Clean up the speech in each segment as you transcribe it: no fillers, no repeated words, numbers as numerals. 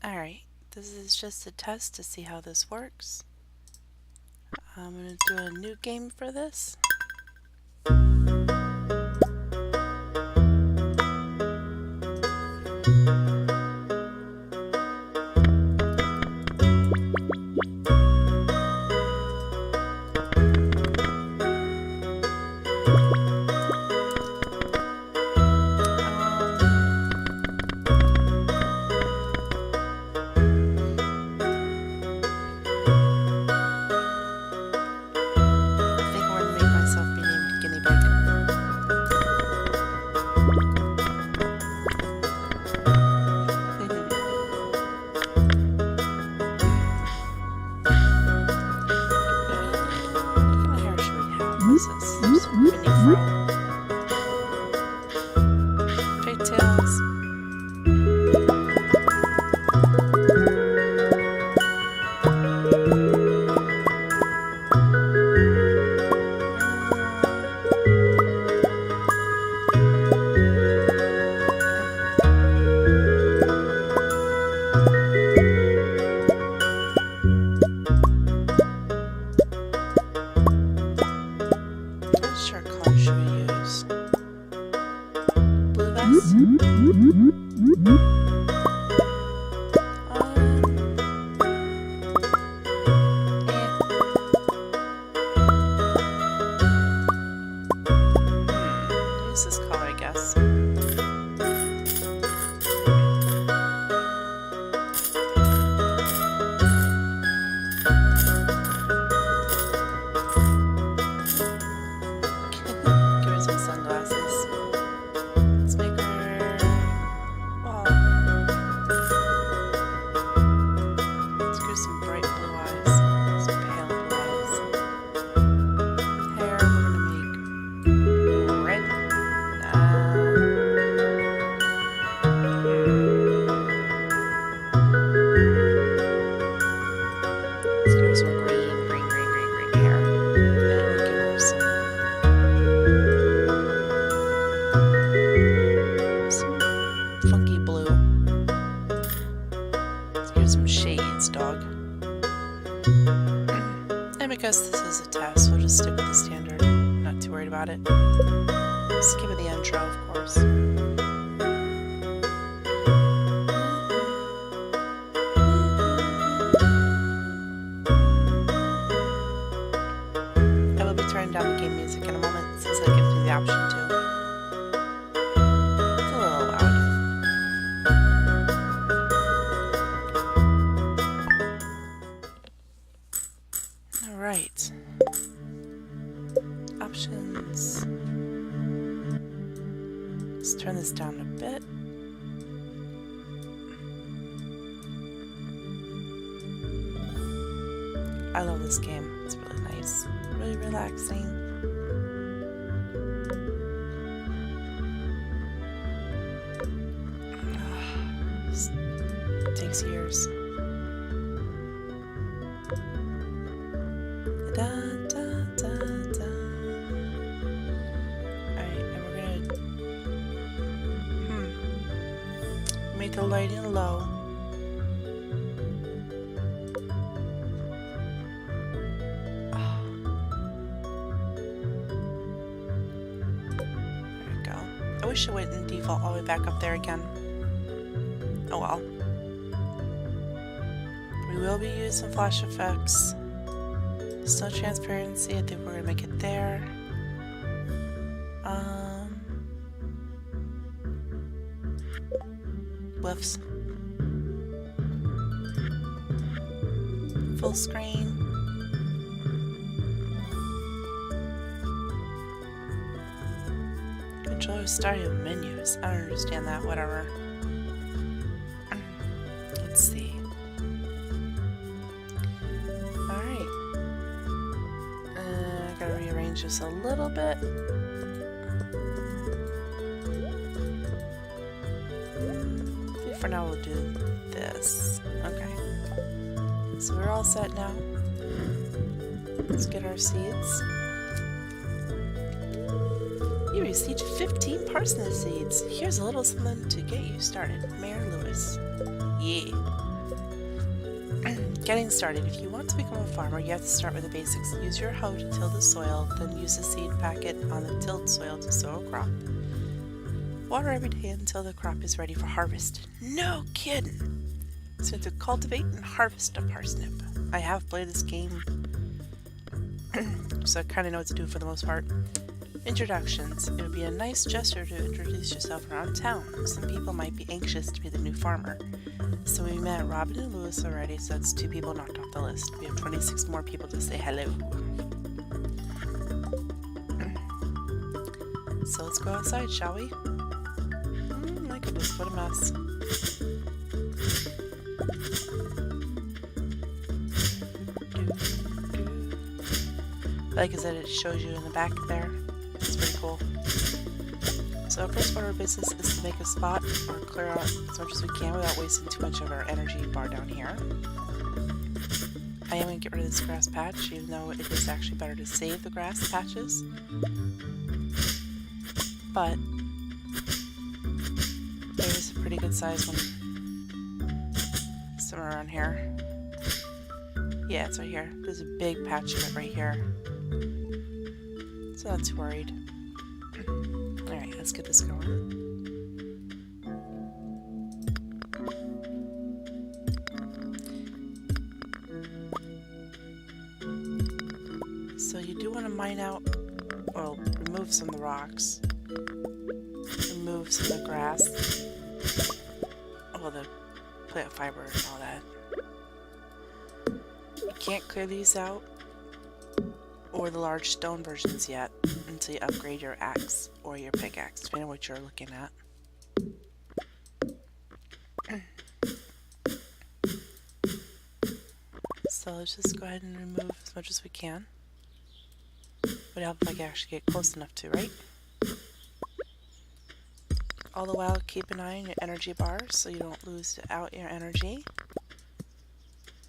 Alright, this is just a test to see how this works. I'm going to do a new game for this. This is a test, we'll just stick with the standard. I'm not too worried about it. Just give it the intro, of course. I will be turning down the game music in a moment since it gives me the option to. It's a little loud. Alright. Options. Let's turn this down a bit. I love this game. It's really nice. Really relaxing. It takes years. Make the lighting low. There we go. I wish it went in default all the way back up there again. Oh well. We will be using flash effects. Still transparency, I think we're gonna make it there. Whiffs. Full screen. Controller Stardew menus. I don't understand that, whatever. Let's see. Alright. I gotta rearrange this a little bit. For now we'll do this. Okay. So we're all set now. Let's get our seeds. You received 15 parsnip seeds. Here's a little something to get you started. Mayor Lewis. Yeah. Getting started. If you want to become a farmer, you have to start with the basics. Use your hoe to till the soil, then use the seed packet on the tilled soil to sow a crop. Water every day until the crop is ready for harvest. No kidding! So to cultivate and harvest a parsnip. I have played this game, so I kind of know what to do for the most part. Introductions. It would be a nice gesture to introduce yourself around town. Some people might be anxious to be the new farmer. So we met Robin and Lewis already, so that's 2 people knocked off the list. We have 26 more people to say hello. So let's go outside, shall we? My goodness, what a mess. Like I said, it shows you in the back there. It's pretty cool. So our first order of business is to make a spot or clear out as much as we can without wasting too much of our energy bar down here. I am going to get rid of this grass patch, even though it is actually better to save the grass patches. But there's a pretty good sized one somewhere around here. Yeah, it's right here. There's a big patch of it right here. So not too worried. Alright, let's get this going. So you do want to mine out, or remove some of the rocks. Remove some of the grass. Oh, the plant fiber and all that. You can't clear these out, or the large stone versions yet, until you upgrade your axe or your pickaxe, depending on what you're looking at. So let's just go ahead and remove as much as we can. Would help if I could actually get close enough to, right? All the while, keep an eye on your energy bar so you don't lose out your energy.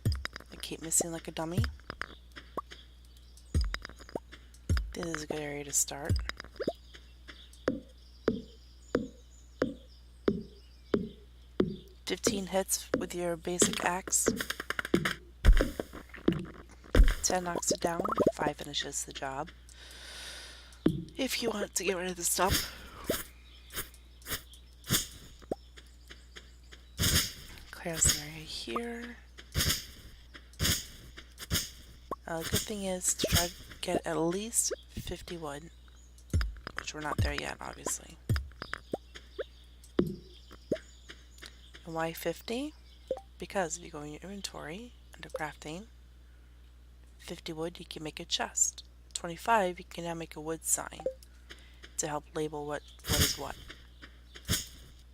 I keep missing like a dummy. This is a good area to start. "15 hits with your basic axe. 10 knocks it down. 5 finishes the job. If you want to get rid of the stump, clear out some area here. The good thing is to try to get at least 50 wood, which we're not there yet, obviously. And why 50? Because if you go in your inventory, under crafting, 50 wood, you can make a chest. 25, you can now make a wood sign to help label what is what.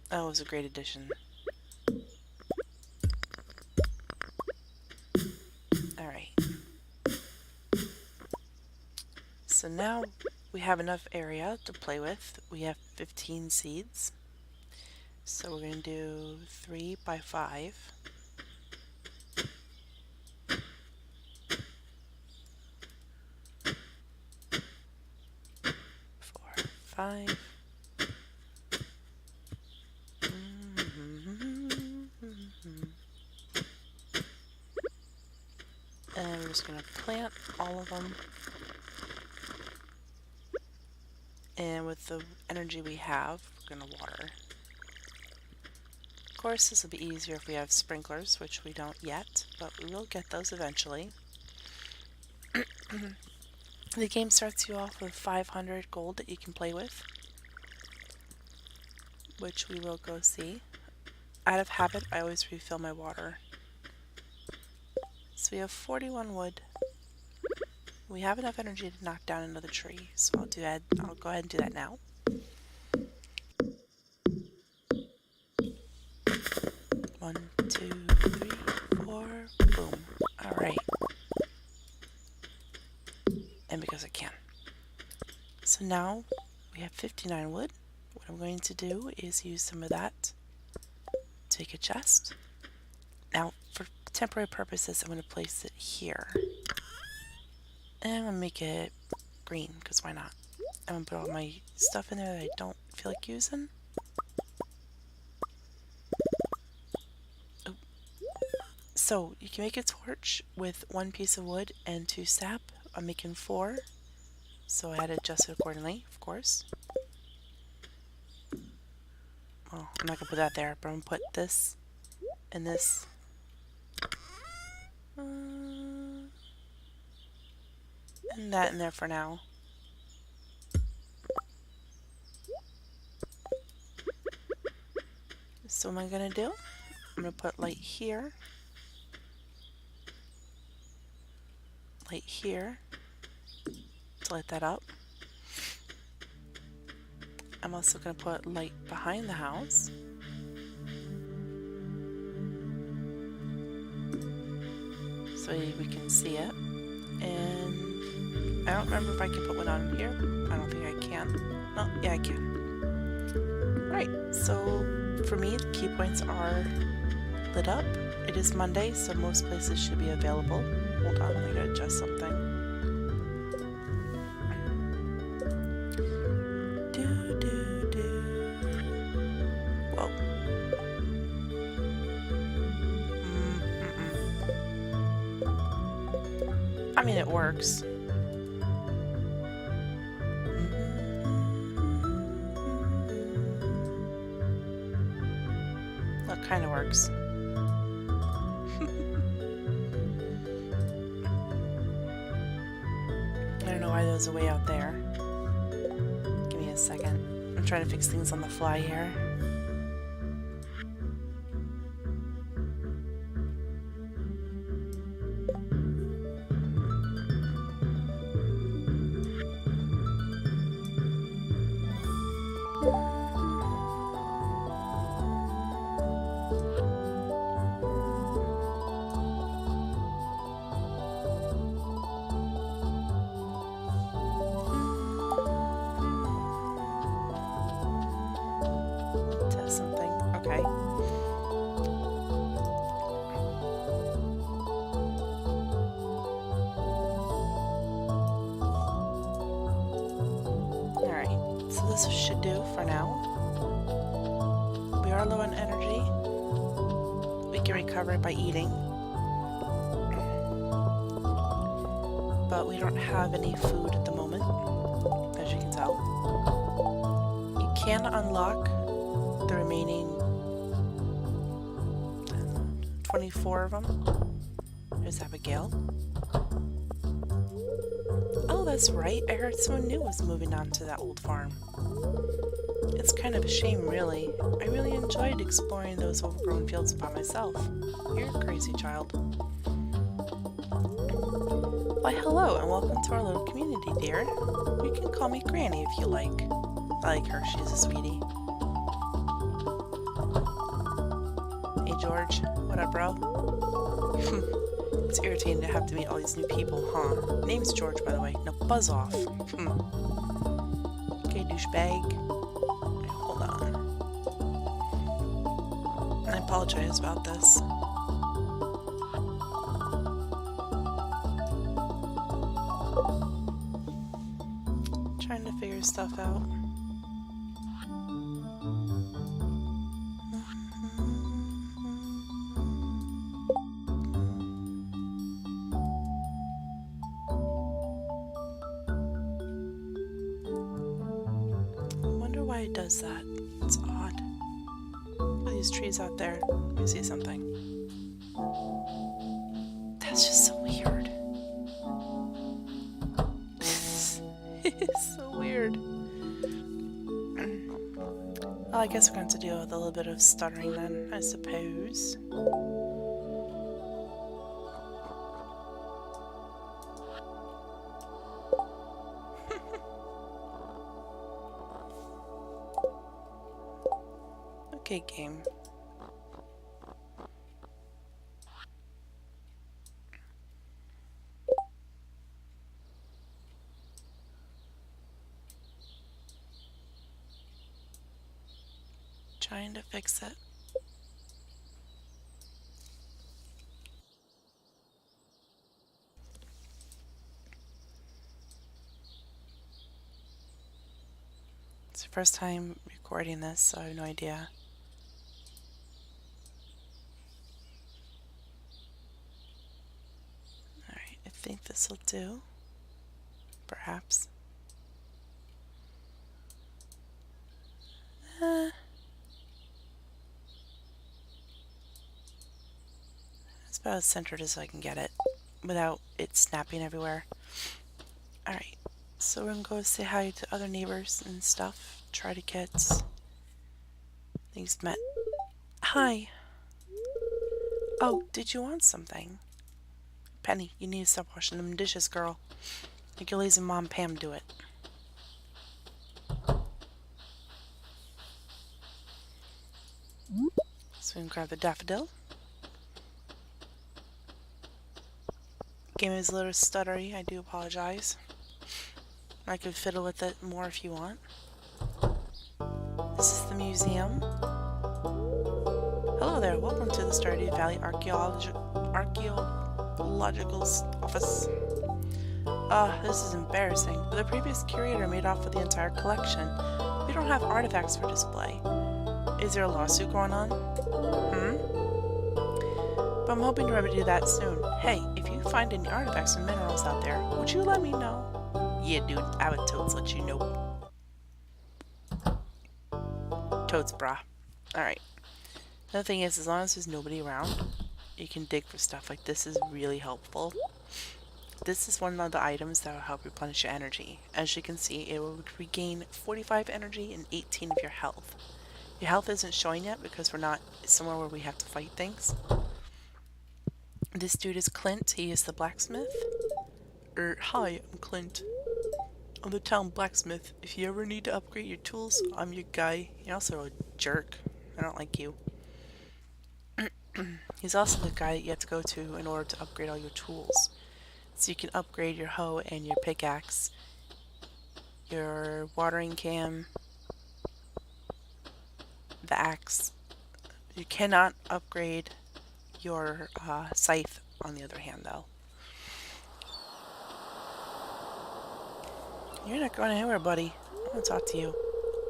That was a great addition. Alright. So now we have enough area to play with. We have 15 seeds. So we're going to do 3 by 5. 4, 5. And we're just going to plant all of them. And with the energy we have, we're going to water. Of course, this will be easier if we have sprinklers, which we don't yet, but we will get those eventually. The game starts you off with 500 gold that you can play with, which we will go see. Out of habit, I always refill my water. So we have 41 wood. We have enough energy to knock down another tree, so I'll go ahead and do that now. One, two, three, four, boom. Alright. And because I can. So now we have 59 wood. What I'm going to do is use some of that to make a chest. Now, for temporary purposes, I'm going to place it here. And I'm going to make it green, because why not? I'm going to put all my stuff in there that I don't feel like using. So you can make a torch with 1 piece of wood and 2 sap. I'm making 4, so I had to adjust it accordingly, of course. Well, I'm not gonna put that there, but I'm gonna put this and this. And that in there for now. So what am I gonna do? I'm gonna put light here, light here to light that up. I'm also gonna put light behind the house. So we can see it. And I don't remember if I can put one on here. I don't think I can. No, yeah, I can. Alright, so for me, the key points are lit up. It is Monday, so most places should be available. Hold on, I gotta adjust something. Whoa. I mean, it works. That kind of works. I don't know why those are way out there. Give me a second. I'm trying to fix things on the fly here. Test something. Okay. Alright, so this should do for now. We are low on energy. We can recover it by eating. But we don't have any food at the moment, as you can tell. You can unlock the remaining 24 of them. There's Abigail. Oh, that's right. I heard someone new was moving on to that old farm. It's kind of a shame, really. I really enjoyed exploring those overgrown fields by myself. You're a crazy child. Why, hello, and welcome to our little community, dear. You can call me Granny if you like. I like her. She's a sweetie. Hey, George. What up, bro? It's irritating to have to meet all these new people, huh? Name's George, by the way. Now buzz off. Okay, douchebag. Right, hold on. I apologize about this. Trying to figure stuff out. Why it does that. It's odd. Look at these trees out there. Let me see something. That's just so weird. It's so weird. Well, I guess we're going to deal with a little bit of stuttering then, I suppose. Okay, game. Trying to fix it. It's the first time recording this, so I have no idea. think this will do. Perhaps. It's about as centered as I can get it without it snapping everywhere. Alright, so we're gonna go say hi to other neighbors and stuff. Try to get things met. Hi. Oh, did you want something? Penny, you need to stop washing them dishes, girl. Make your lazy mom Pam do it. So we can grab the daffodil. Game is a little stuttery, I do apologize. I could fiddle with it more if you want. This is the museum. Hello there, welcome to the Stardew Valley Archaeological Office. This is embarrassing, but the previous curator made off with the entire collection. We don't have artifacts for display. Is there a lawsuit going on? But I'm hoping to remedy that soon. Hey, if you find any artifacts and minerals out there, would you let me know? Yeah, dude, I would totes let you know. Totes, brah. Alright. The thing is, as long as there's nobody around, you can dig for stuff. Like, this is really helpful. This is one of the items that will help replenish your energy. As you can see, it will regain 45 energy and 18 of your health. Your health isn't showing yet because we're not somewhere where we have to fight things. This dude is Clint. He is the blacksmith. Hi, I'm Clint. I'm the town blacksmith. If you ever need to upgrade your tools, I'm your guy. You're also a jerk. I don't like you. He's also the guy that you have to go to in order to upgrade all your tools. So you can upgrade your hoe and your pickaxe, your watering can, the axe. You cannot upgrade your scythe on the other hand, though. You're not going anywhere, buddy. I want to talk to you.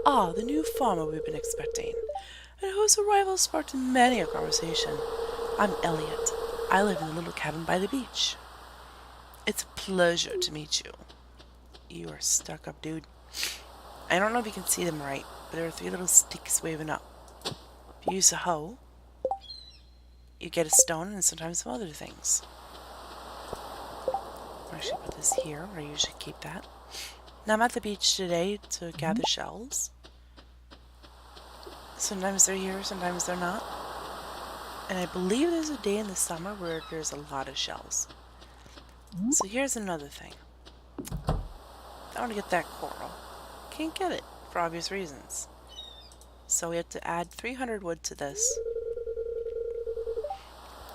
Ah, the new farmer we've been expecting, and whose arrival sparked many a conversation. I'm Elliot. I live in a little cabin by the beach. It's a pleasure to meet you. You are stuck up, dude. I don't know if you can see them right, but there are 3 little sticks waving up. If you use a hoe, you get a stone and sometimes some other things. I'll actually put this here, where I usually keep that. Now I'm at the beach today to gather shells. Sometimes they're here, sometimes they're not. And I believe there's a day in the summer where there's a lot of shells. So here's another thing. I want to get that coral. Can't get it, for obvious reasons. So we have to add 300 wood to this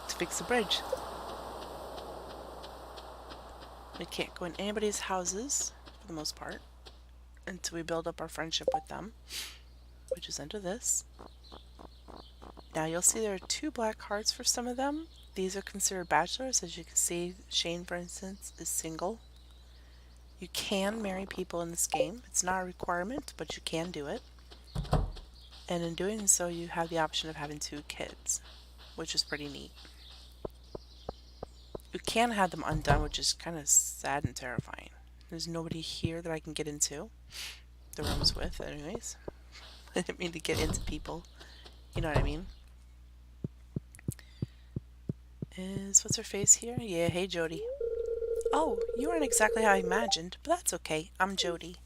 to fix the bridge. We can't go in anybody's houses, for the most part, until we build up our friendship with them, which is under this. Now you'll see there are 2 black hearts for some of them. These are considered bachelors. As you can see, Shane, for instance, is single. You can marry people in this game. It's not a requirement, but you can do it. And in doing so, you have the option of having 2 kids, which is pretty neat. You can have them undone, which is kind of sad and terrifying. There's nobody here that I can get into the rooms with, anyways. I didn't mean to get into people. You know what I mean? What's her face here? Yeah, hey Jody. Oh, you aren't exactly how I imagined, but that's okay. I'm Jody.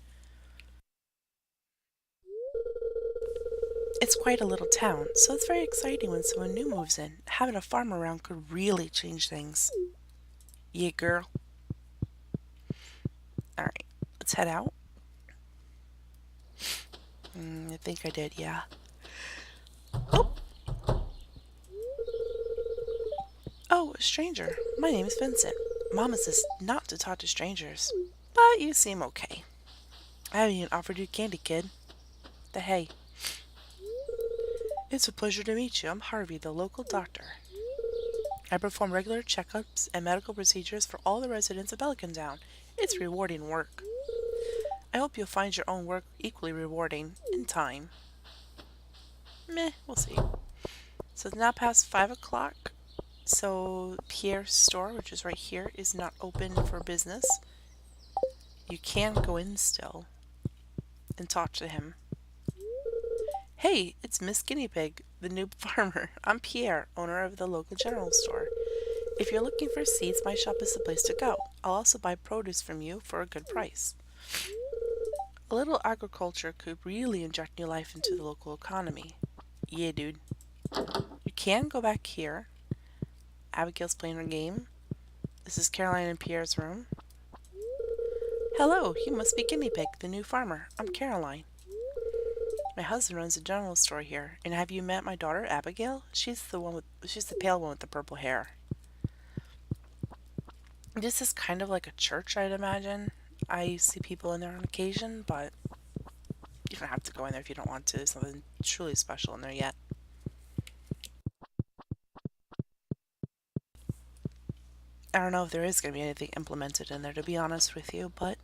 It's quite a little town, so it's very exciting when someone new moves in. Having a farm around could really change things. Yeah, girl. Alright, let's head out. I think I did, yeah. Oh! Oh, a stranger. My name is Vincent. Mama says not to talk to strangers. But you seem okay. I haven't even offered you candy, kid. Hey. It's a pleasure to meet you. I'm Harvey, the local doctor. I perform regular checkups and medical procedures for all the residents of Pelican Town. It's rewarding work. I hope you'll find your own work equally rewarding in time. Meh, we'll see. So it's now past 5 o'clock. So Pierre's store, which is right here, is not open for business. You can go in still and talk to him. Hey, it's Miss Guinea Pig, the new farmer. I'm Pierre, owner of the local general store. If you're looking for seeds, my shop is the place to go. I'll also buy produce from you for a good price. A little agriculture could really inject new life into the local economy. Yeah, dude. You can go back here. Abigail's playing her game. This is Caroline and Pierre's room. Hello, you must be Guinea Pig, the new farmer. I'm Caroline. My husband runs a general store here. And have you met my daughter, Abigail? She's the pale one with the purple hair. This is kind of like a church, I'd imagine. I see people in there on occasion, but you don't have to go in there if you don't want to. There's nothing truly special in there yet. I don't know if there is going to be anything implemented in there, to be honest with you, but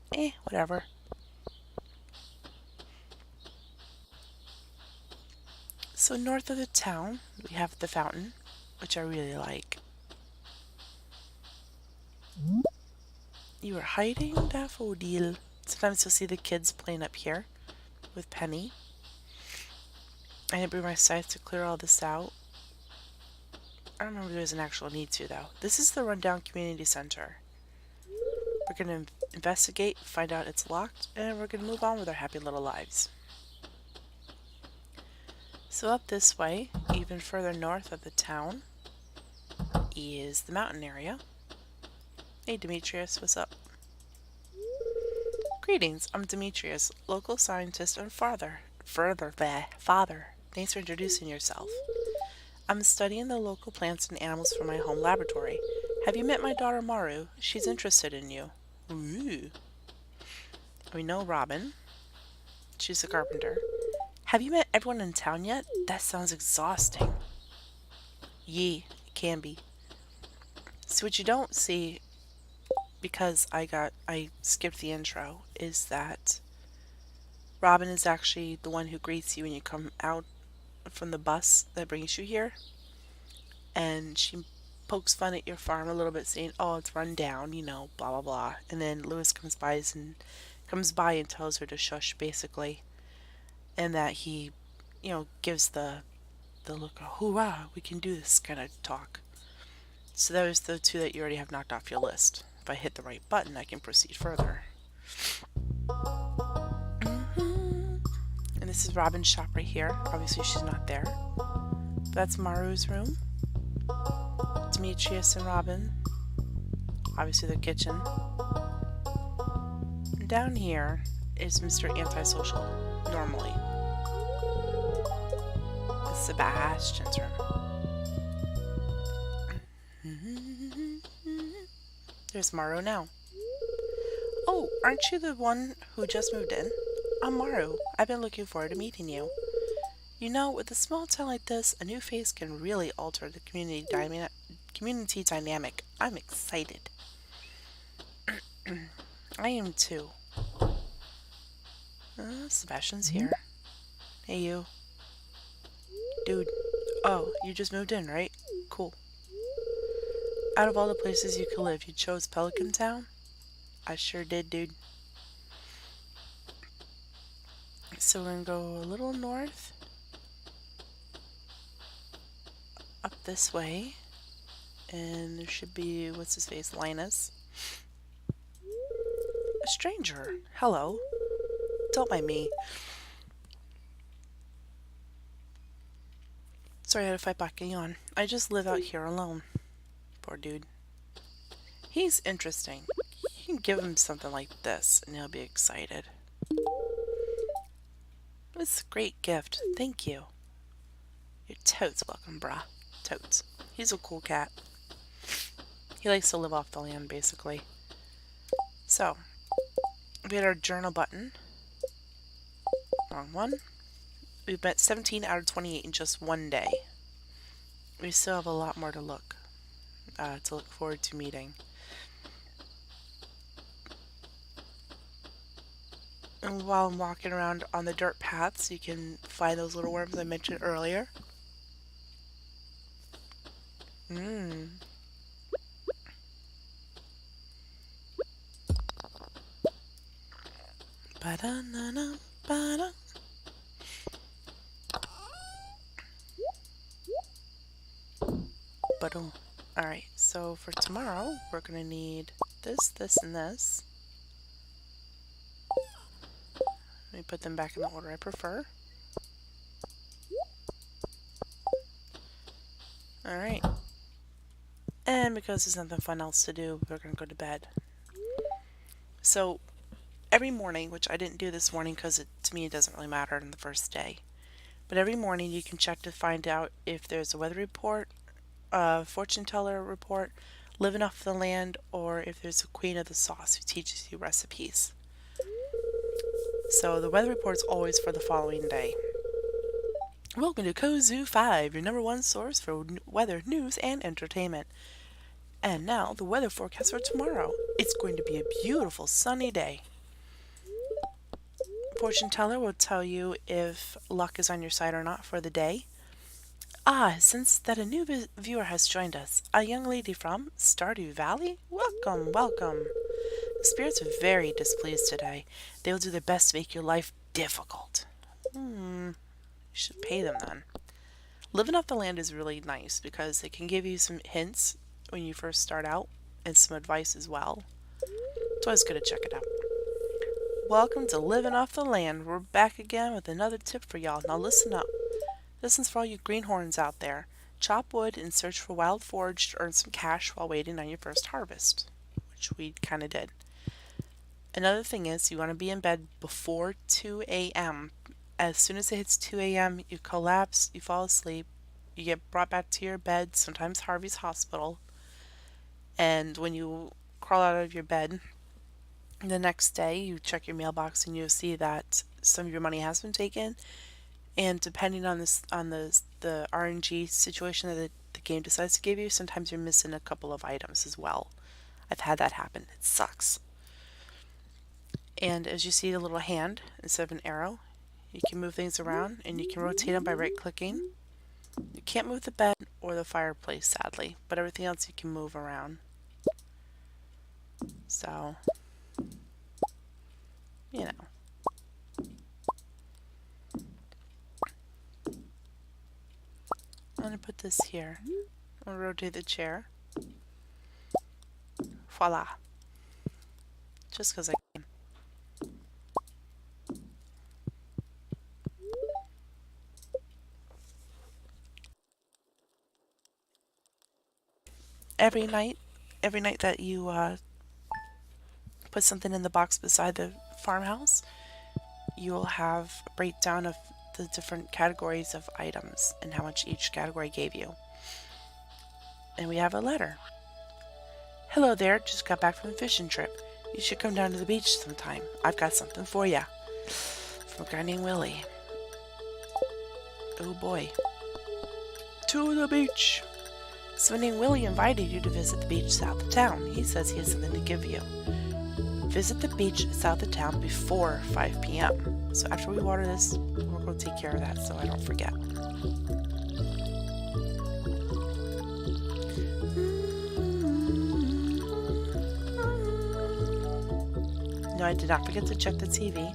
whatever. So north of the town, we have the fountain, which I really like. You are hiding, Daffodil. Sometimes you'll see the kids playing up here with Penny. I didn't bring my scythe to clear all this out. I don't remember there's an actual need to, though. This is the rundown community center. We're going to investigate, find out it's locked, and we're going to move on with our happy little lives. So up this way, even further north of the town, is the mountain area. Hey Demetrius, what's up? Greetings, I'm Demetrius, local scientist and father. Thanks for introducing yourself. I'm studying the local plants and animals for my home laboratory. Have you met my daughter Maru? She's interested in you. Ooh. We know Robin. She's a carpenter. Have you met everyone in town yet? That sounds exhausting. Yeah, it can be. So what you don't see, because I skipped the intro, is that Robin is actually the one who greets you when you come out from the bus that brings you here. And she pokes fun at your farm a little bit, saying, "Oh, it's run down, blah blah blah." And then Lewis comes by and tells her to shush, basically, and that he, gives the look of "Hoorah, we can do this" kind of talk. So those are the two that you already have knocked off your list. If I hit the right button, I can proceed further. And this is Robin's shop right here. Obviously, she's not there. That's Maru's room. Demetrius and Robin. Obviously, the kitchen. And down here is Mr. Antisocial, normally. It's Sebastian's room. There's Maru now. Oh, aren't you the one who just moved in? I'm Maru. I've been looking forward to meeting you. With a small town like this, a new face can really alter the community dynamic. I'm excited. I am too. Sebastian's here. Hey, you. Dude. Oh, you just moved in, right? Cool. Out of all the places you could live, you chose Pelican Town? I sure did, dude. So we're gonna go a little north. Up this way. And there should be, what's his face, Linus. A stranger. Hello. Don't mind me. Sorry I had to fight back a yawn. I just live out here alone. Poor dude. He's interesting. You can give him something like this and he'll be excited. It's a great gift. Thank you. You're totes welcome, brah. Totes. He's a cool cat. He likes to live off the land, basically. So, we had our journal button. Wrong one. We've met 17 out of 28 in just one day. We still have a lot more to look forward to meeting. And while I'm walking around on the dirt paths, you can find those little worms I mentioned earlier. Mmm. Ba-da-na-na, ba-da. Ba-dum. Alright, so for tomorrow, we're gonna need this, this, and this. Let me put them back in the order I prefer. Alright. And because there's nothing fun else to do, we're gonna go to bed. So, every morning, which I didn't do this morning because to me it doesn't really matter on the first day, but every morning you can check to find out if there's a weather report, a fortune teller report, living off the land, or if there's a queen of the sauce who teaches you recipes. So the weather report's always for the following day. Welcome to Kozu 5, your number one source for weather, news, and entertainment. And now the weather forecast for tomorrow. It's going to be a beautiful sunny day. Fortune teller will tell you if luck is on your side or not for the day. Ah, since that a new viewer has joined us, a young lady from Stardew Valley? Welcome, welcome. The spirits are very displeased today. They will do their best to make your life difficult. You should pay them then. Living off the land is really nice because it can give you some hints when you first start out and some advice as well. It's always good to check it out. Welcome to Living Off the Land. We're back again with another tip for y'all. Now listen up. This one's for all you greenhorns out there. Chop wood and search for wild forage to earn some cash while waiting on your first harvest, which we kind of did. Another thing is you want to be in bed before 2 a.m. As soon as it hits 2 a.m., you collapse, you fall asleep, you get brought back to your bed, sometimes Harvey's hospital, and when you crawl out of your bed, the next day you check your mailbox and you'll see that some of your money has been taken, and depending on the RNG situation that the game decides to give you, sometimes you're missing a couple of items as well. I've had that happen. It sucks. And as you see the little hand instead of an arrow, you can move things around and you can rotate them by right clicking. You can't move the bed or the fireplace, sadly, but everything else you can move around. So, you know. I'm going to put this here. I'm going to rotate the chair. Voila. Just because I can. Every night that you put something in the box beside the farmhouse, you'll have a breakdown of the different categories of items and how much each category gave you. And we have a letter. Hello there, just got back from a fishing trip. You should come down to the beach sometime. I've got something for ya. From a guy named Willie. Oh boy. To the beach. Someone named Willie invited you to visit the beach south of town. He says he has something to give you. Visit the beach south of town before 5 p.m. So after we water this, we're going to take care of that so I don't forget. No, I did not forget to check the TV.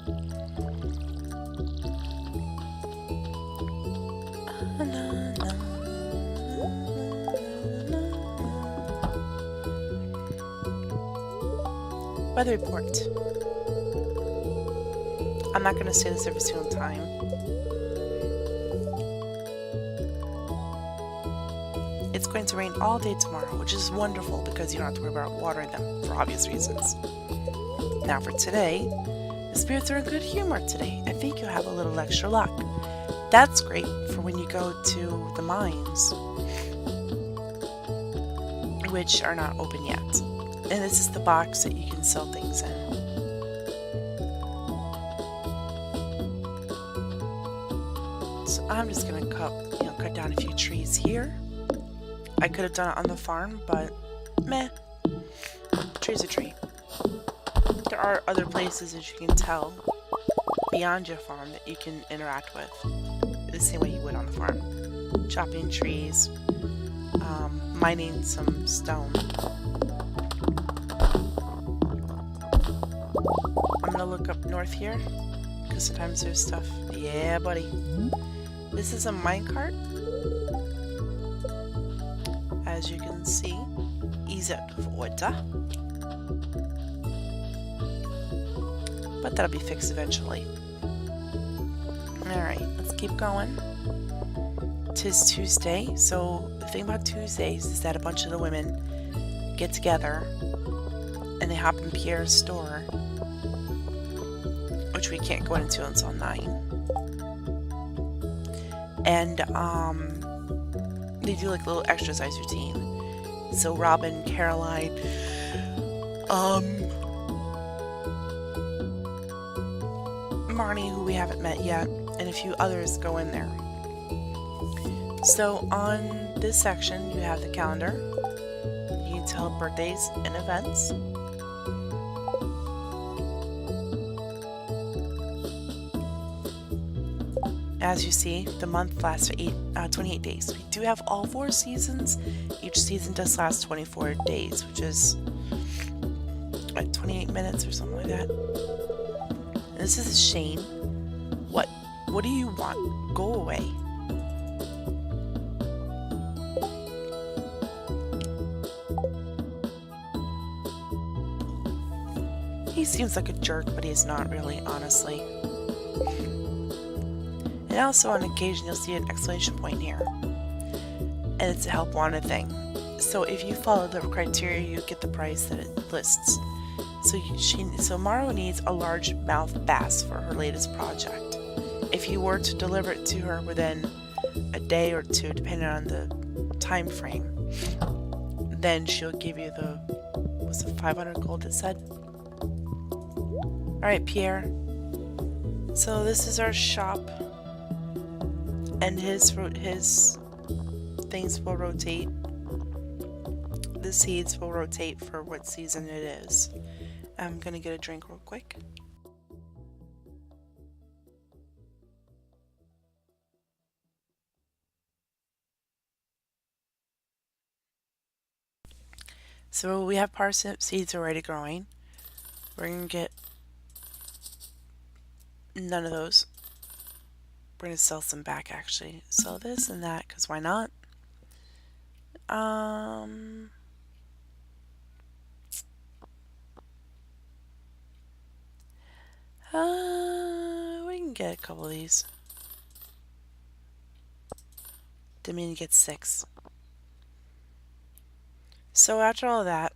Weather report. I'm not going to say this every single time. It's going to rain all day tomorrow, which is wonderful because you don't have to worry about watering them for obvious reasons. Now for today, the spirits are in good humor today. I think you'll have a little extra luck. That's great for when you go to the mines, which are not open yet. And this is the box that you can sell things in. So I'm just gonna cut down a few trees here. I could have done it on the farm, but meh. Tree's a tree. There are other places, as you can tell, beyond your farm that you can interact with the same way you would on the farm. Chopping trees, mining some stone. I'm gonna look up north here, because sometimes there's stuff. Yeah, buddy. This is a minecart. As you can see, ease out of water. But that'll be fixed eventually. Alright, let's keep going. 'Tis Tuesday, so the thing about Tuesdays is that a bunch of the women get together and they hop in Pierre's store, which we can't go into until 9. And they do like a little exercise routine. So Robin, Caroline, Marnie, who we haven't met yet, and a few others go in there. So on this section, you have the calendar. You can tell birthdays and events. As you see, the month lasts for 28 days. We do have all 4 seasons. Each season does last 24 days, which is like 28 minutes or something like that. And this is Shane. What do you want? Go away. He seems like a jerk, but he's not really, honestly. And also on occasion you'll see an exclamation point here. And it's a help wanted thing. So if you follow the criteria, you get the price that it lists. So Maro needs a largemouth bass for her latest project. If you were to deliver it to her within a day or 2, depending on the time frame, then she'll give you the, was it 500 gold it said? Alright, Pierre. So this is our shop. And his things will rotate. The seeds will rotate for what season it is. I'm gonna get a drink real quick. So we have parsnip seeds already growing. We're gonna get none of those. We're gonna sell some back actually. Sell this and that, because why not? We can get a couple of these. Didn't mean to get 6. So after all that,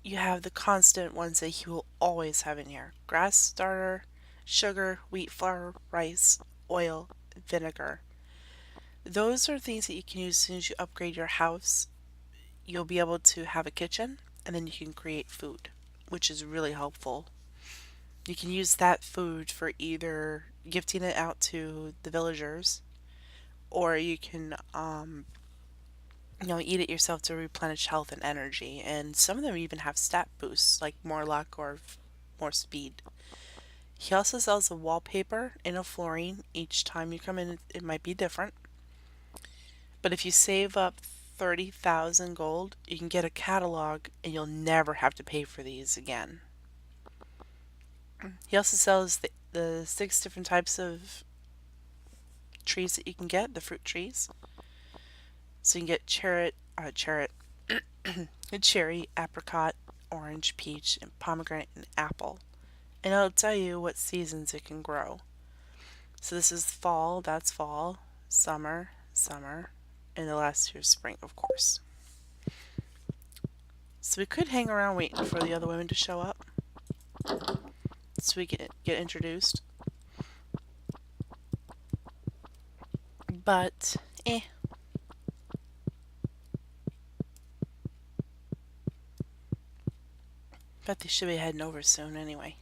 you have the constant ones that he will always have in here. Grass starter, sugar, wheat flour, rice, oil, vinegar. Those are things that you can use as soon as you upgrade your house. You'll be able to have a kitchen, and then you can create food, which is really helpful. You can use that food for either gifting it out to the villagers, or you can eat it yourself to replenish health and energy. And some of them even have stat boosts, like more luck or more speed. He also sells a wallpaper and a flooring. Each time you come in, it might be different. But if you save up 30,000 gold, you can get a catalog and you'll never have to pay for these again. He also sells the 6 different types of trees that you can get, the fruit trees. So you can get cherry, apricot, orange, peach, and pomegranate, and apple. And it'll tell you what seasons it can grow. So this is fall, that's fall, summer, and the last 2 is spring, of course. So we could hang around waiting for the other women to show up, so we can get introduced. But, Bet they should be heading over soon anyway.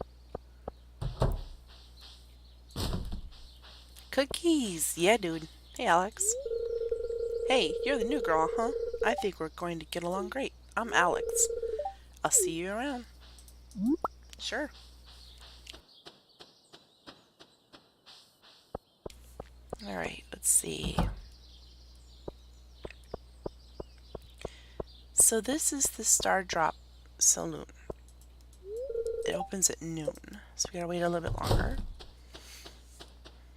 Cookies! Yeah, dude. Hey, Alex. Hey, you're the new girl, huh? I think we're going to get along great. I'm Alex. I'll see you around. Sure. Alright, let's see. So this is the Star Drop Saloon. It opens at noon, so we gotta wait a little bit longer.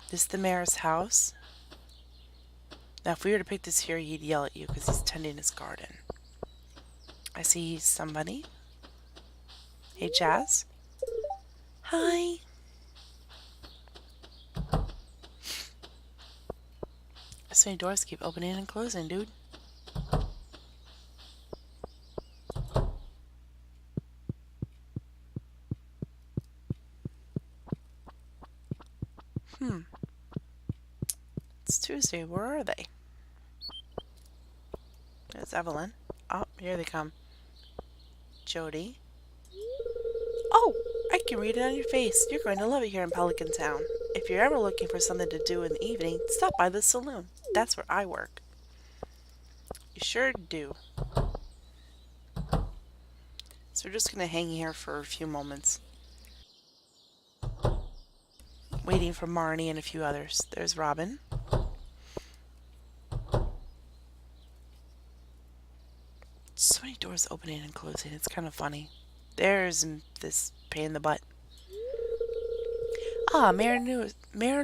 This is the mayor's house. Now, if we were to pick this here, he'd yell at you because he's tending his garden. I see somebody. Hey, Jazz. Hi. So many doors keep opening and closing, dude. It's Tuesday. Where are they? There's Evelyn. Oh, here they come. Jody. Oh, I can read it on your face. You're going to love it here in Pelican Town. If you're ever looking for something to do in the evening, stop by the saloon. That's where I work. You sure do. So we're just going to hang here for a few moments. Waiting for Marnie and a few others. There's Robin. So many doors opening and closing. It's kind of funny. There's this pain in the butt. Ah, Mayor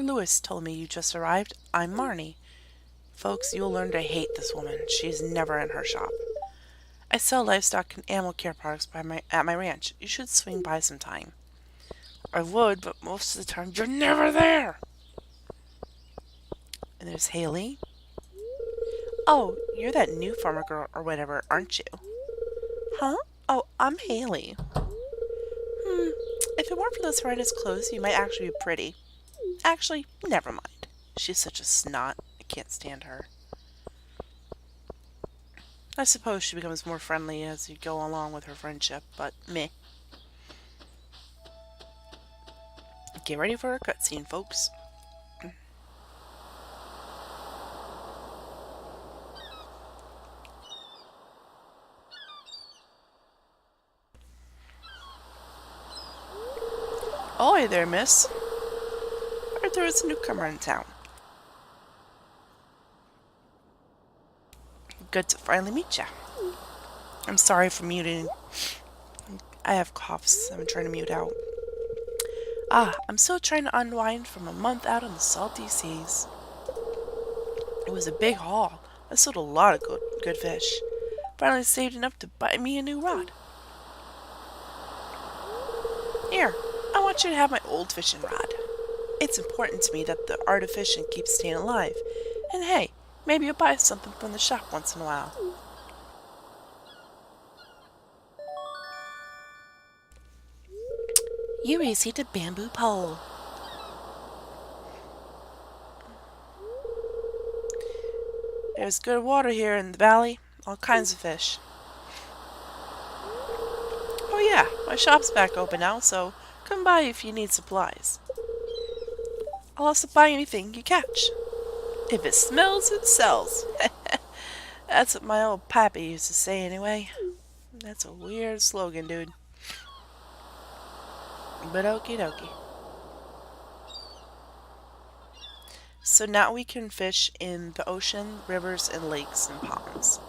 Lewis told me you just arrived. I'm Marnie. Folks, you'll learn to hate this woman. She's never in her shop. I sell livestock and animal care products at my ranch. You should swing by sometime. I would, but most of the time you're never there. And there's Haley. Oh, you're that new farmer girl or whatever, aren't you? Huh? Oh, I'm Haley. If it weren't for those horrendous clothes, you might actually be pretty. Actually, never mind. She's such a snot. I can't stand her. I suppose she becomes more friendly as you go along with her friendship, but meh. Get ready for a cutscene, folks. Ahoy there, miss. Heard there was a newcomer in town. Good to finally meet ya. I'm sorry for muting. I have coughs I'm trying to mute out. Ah, I'm still trying to unwind from a month out on the salty seas. It was a big haul. I sold a lot of good fish. Finally saved enough to buy me a new rod. Here, I want you to have my old fishing rod. It's important to me that the art of fishing keeps staying alive. And hey, maybe you'll buy something from the shop once in a while. You received a bamboo pole. There's good water here in the valley. All kinds of fish. Oh yeah, my shop's back open now, so come by if you need supplies. I'll also buy anything you catch. If it smells, it sells. That's what my old pappy used to say anyway. That's a weird slogan, dude. But okie dokie. So now we can fish in the ocean, rivers, and lakes and ponds.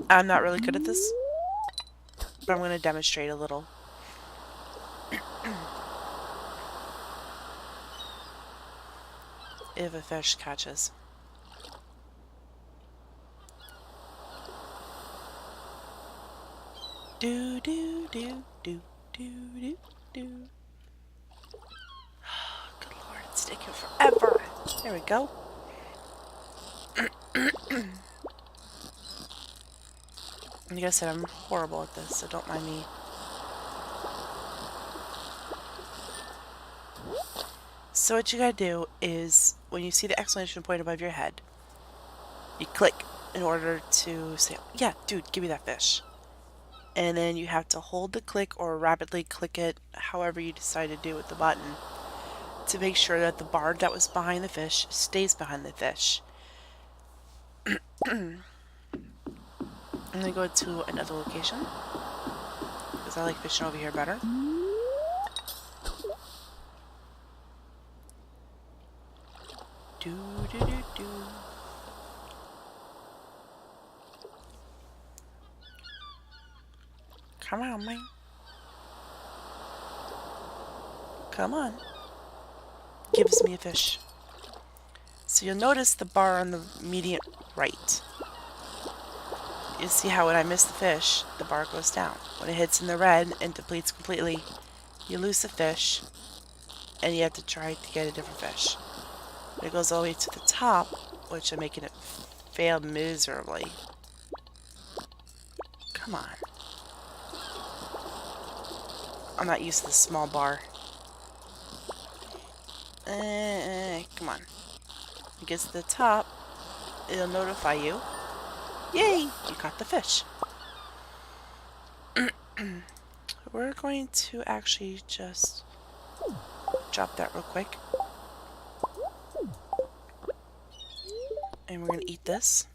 I'm not really good at this, but I'm going to demonstrate a little. If a fish catches. Do do do do do do do. Good lord, it's taking forever. There we go. Like I said, I'm horrible at this, so don't mind me. So what you gotta do is, when you see the exclamation point above your head, you click in order to say, yeah, dude, give me that fish. And then you have to hold the click or rapidly click it, however you decide to do with the button, to make sure that the bar that was behind the fish stays behind the fish. I'm going to go to another location, because I like fishing over here better. Do do do do. Come on, man. Come on. Gives me a fish. So you'll notice the bar on the immediate right. You see how when I miss the fish, the bar goes down. When it hits in the red and depletes completely, you lose the fish, and you have to try to get a different fish. When it goes all the way to the top, which I'm making it fail miserably. Come on. I'm not used to the small bar. Come on. When it gets to the top, it'll notify you. Yay! You caught the fish. We're going to actually just drop that real quick. And we're going to eat this.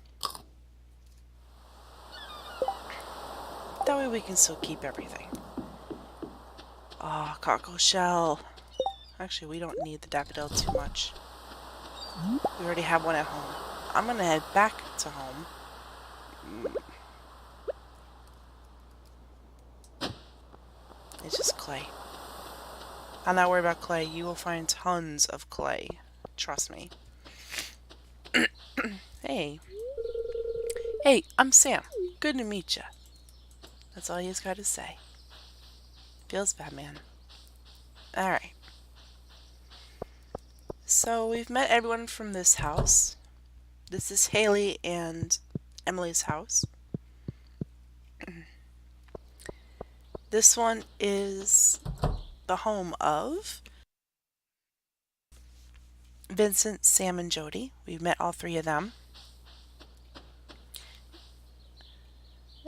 That way we can still keep everything. Oh, cockle shell. Actually, we don't need the daffodil too much. We already have one at home. I'm going to head back to home. It's just clay. I'm not worried about clay. You will find tons of clay. Trust me. Hey. Hey, I'm Sam. Good to meet ya. That's all he's got to say. Feels bad, man. Alright. So we've met everyone from this house. This is Haley and Emily's house. This one is the home of Vincent, Sam, and Jody. We've met all three of them.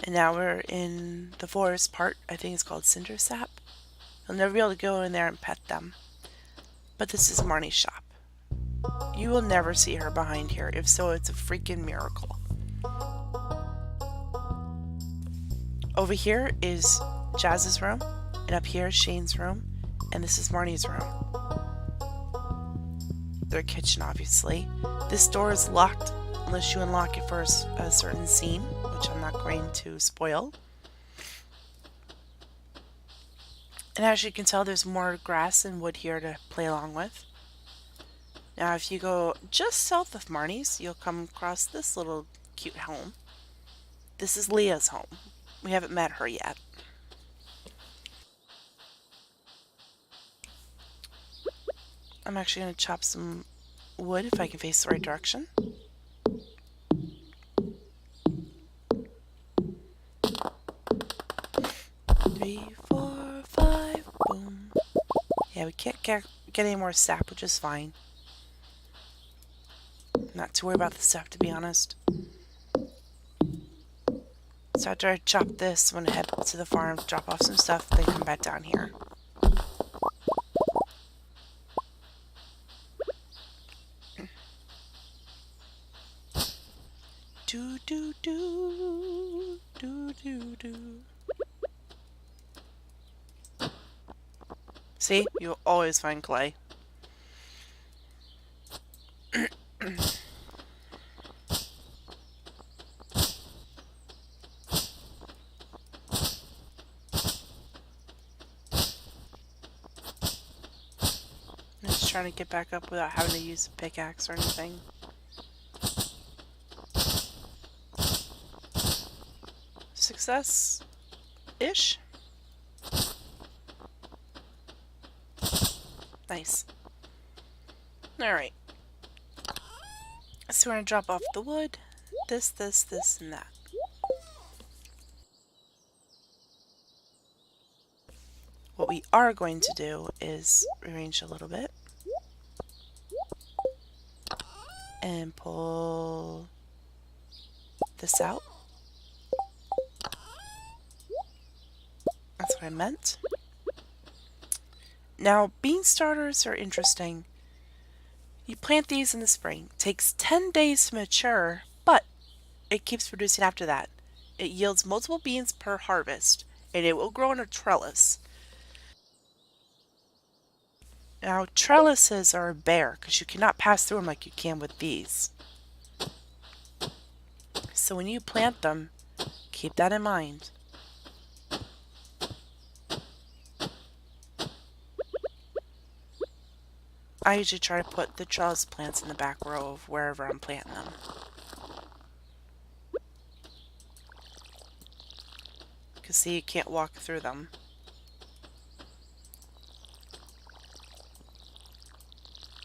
And now we're in the forest part. I think it's called Cinder Sap. You'll never be able to go in there and pet them. But this is Marnie's shop. You will never see her behind here. If so, it's a freaking miracle. Over here is Jazz's room. And up here is Shane's room. And this is Marnie's room. Their kitchen, obviously. This door is locked unless you unlock it for a certain scene, which I'm not going to spoil. And as you can tell, there's more grass and wood here to play along with. Now, if you go just south of Marnie's, you'll come across this little cute home. This is Leah's home. We haven't met her yet. I'm actually going to chop some wood if I can face the right direction. Three, 4, 5, boom. Yeah, we can't get any more sap, which is fine. Not too worried about the stuff, to be honest. So after I chop this, I'm going to head to the farm, drop off some stuff, then come back down here. Do do do do do do. See, you'll always find clay. Just trying to get back up without having to use a pickaxe or anything. Success-ish. Nice. Alright. So we're going to drop off the wood. This, and that. What we are going to do is rearrange a little bit. And pull this out. That's what I meant. Now, bean starters are interesting. You plant these in the spring. It takes 10 days to mature, but it keeps producing after that. It yields multiple beans per harvest, and it will grow in a trellis. Now, trellises are bare because you cannot pass through them like you can with these. So when you plant them, keep that in mind. I usually try to put the trellis plants in the back row of wherever I'm planting them. Because see, you can't walk through them.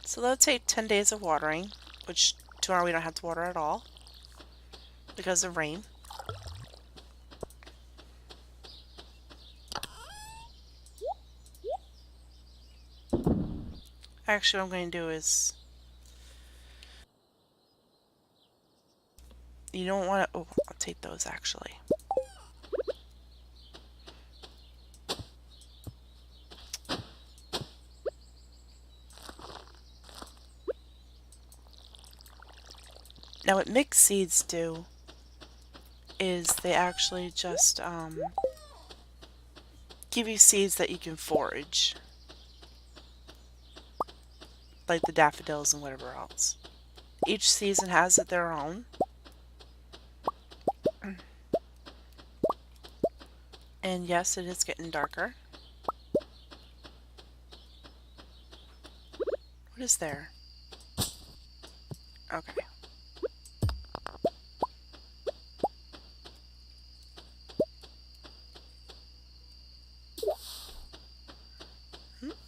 So that'll take 10 days of watering, which tomorrow we don't have to water at all because of rain. Actually, what I'm going to do is... You don't want to... Oh, I'll take those actually. Now what mixed seeds do is they actually just give you seeds that you can forage. Like the daffodils and whatever else. Each season has it their own. And yes, it is getting darker. What is there? Okay.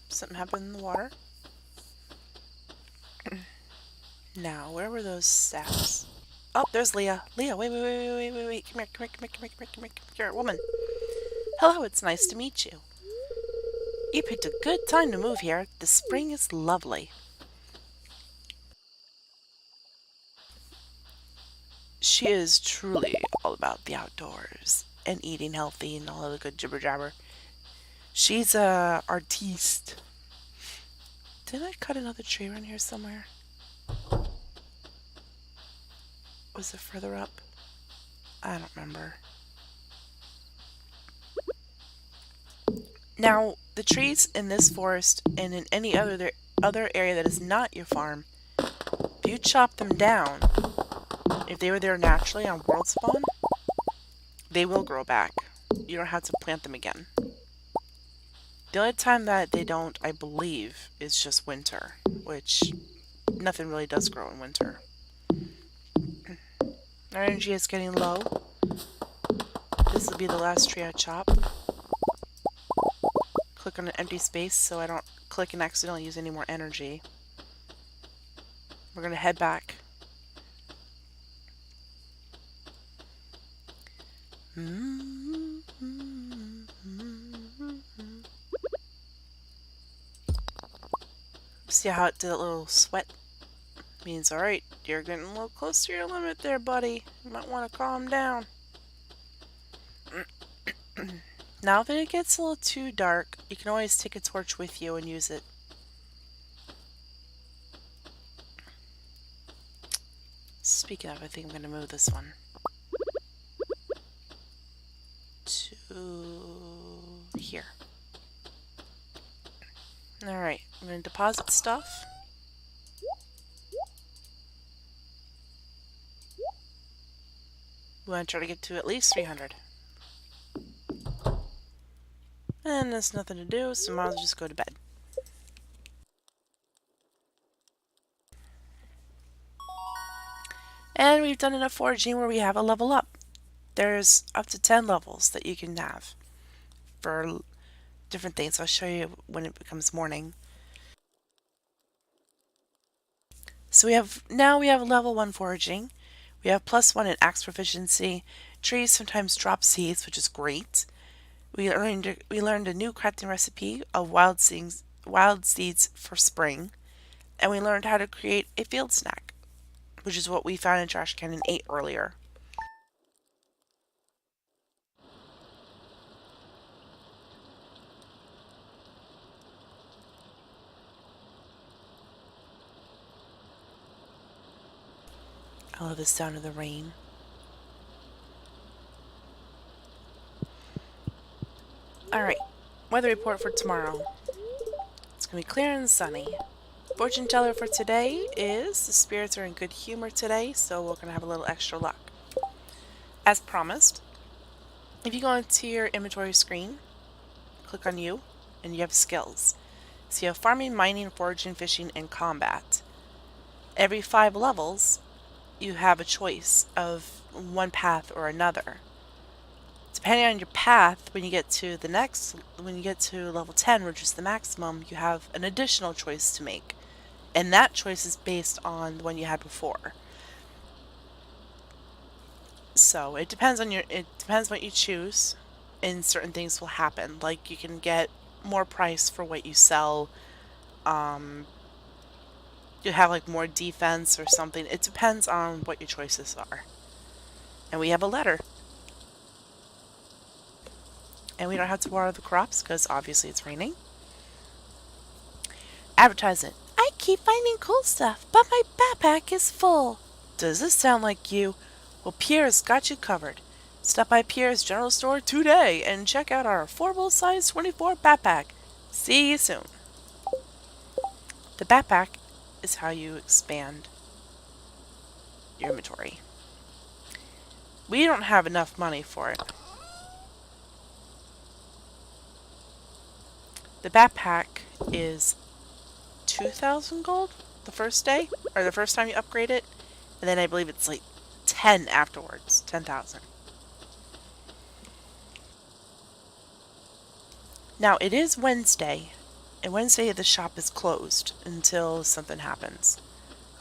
Something happened in the water. Now, where were those saps? Oh, there's Leah. Leah, wait. Come here. Come here, woman. Hello, it's nice to meet you. You picked a good time to move here. The spring is lovely. She is truly all about the outdoors and eating healthy and all of the good jibber jabber. She's a artiste. Did I cut another tree around here somewhere? Was it further up? I don't remember. Now, the trees in this forest and in any other area that is not your farm, if you chop them down, if they were there naturally on world spawn, they will grow back. You don't have to plant them again. The only time that they don't, I believe, is just winter, which nothing really does grow in winter. Our energy is getting low. This will be the last tree I chop. Click on an empty space so I don't click and accidentally use any more energy. We're going to head back. See how it did a little sweat? Means, alright, you're getting a little close to your limit there, buddy. You might want to calm down. Now, if it gets a little too dark, you can always take a torch with you and use it. Speaking of, I think I'm going to move this one to here. Alright, I'm going to deposit stuff. We want to try to get to at least 300. And there's nothing to do, so might as well just go to bed. And we've done enough foraging where we have a level up. There's up to 10 levels that you can have for different things. I'll show you when it becomes morning. So we have level 1 foraging. We have +1 in axe proficiency. Trees sometimes drop seeds, which is great. We learned a new crafting recipe of wild seeds for spring, and we learned how to create a field snack, which is what we found in Trash Can and ate earlier. I love the sound of the rain. Alright, weather report for tomorrow. It's going to be clear and sunny. Fortune teller for today is the spirits are in good humor today, so we're going to have a little extra luck. As promised, if you go into your inventory screen, click on you, and you have skills. So you have farming, mining, foraging, fishing, and combat. Every 5 levels, you have a choice of one path or another. Depending on your path, when you get to level 10, which is the maximum, you have an additional choice to make. And that choice is based on the one you had before. So it depends what you choose, and certain things will happen. Like you can get more price for what you sell. You have like more defense or something. It depends on what your choices are. And we have a letter. And we don't have to water the crops because obviously it's raining. Advertisement. I keep finding cool stuff, but my backpack is full. Does this sound like you? Well, Pierre's got you covered. Stop by Pierre's General Store today and check out our affordable size 24 backpack. See you soon. The backpack is how you expand your inventory. We don't have enough money for it. The backpack is 2,000 gold the first day, or the first time you upgrade it, and then I believe it's like 10 afterwards, 10,000. Now it is Wednesday, and Wednesday the shop is closed until something happens.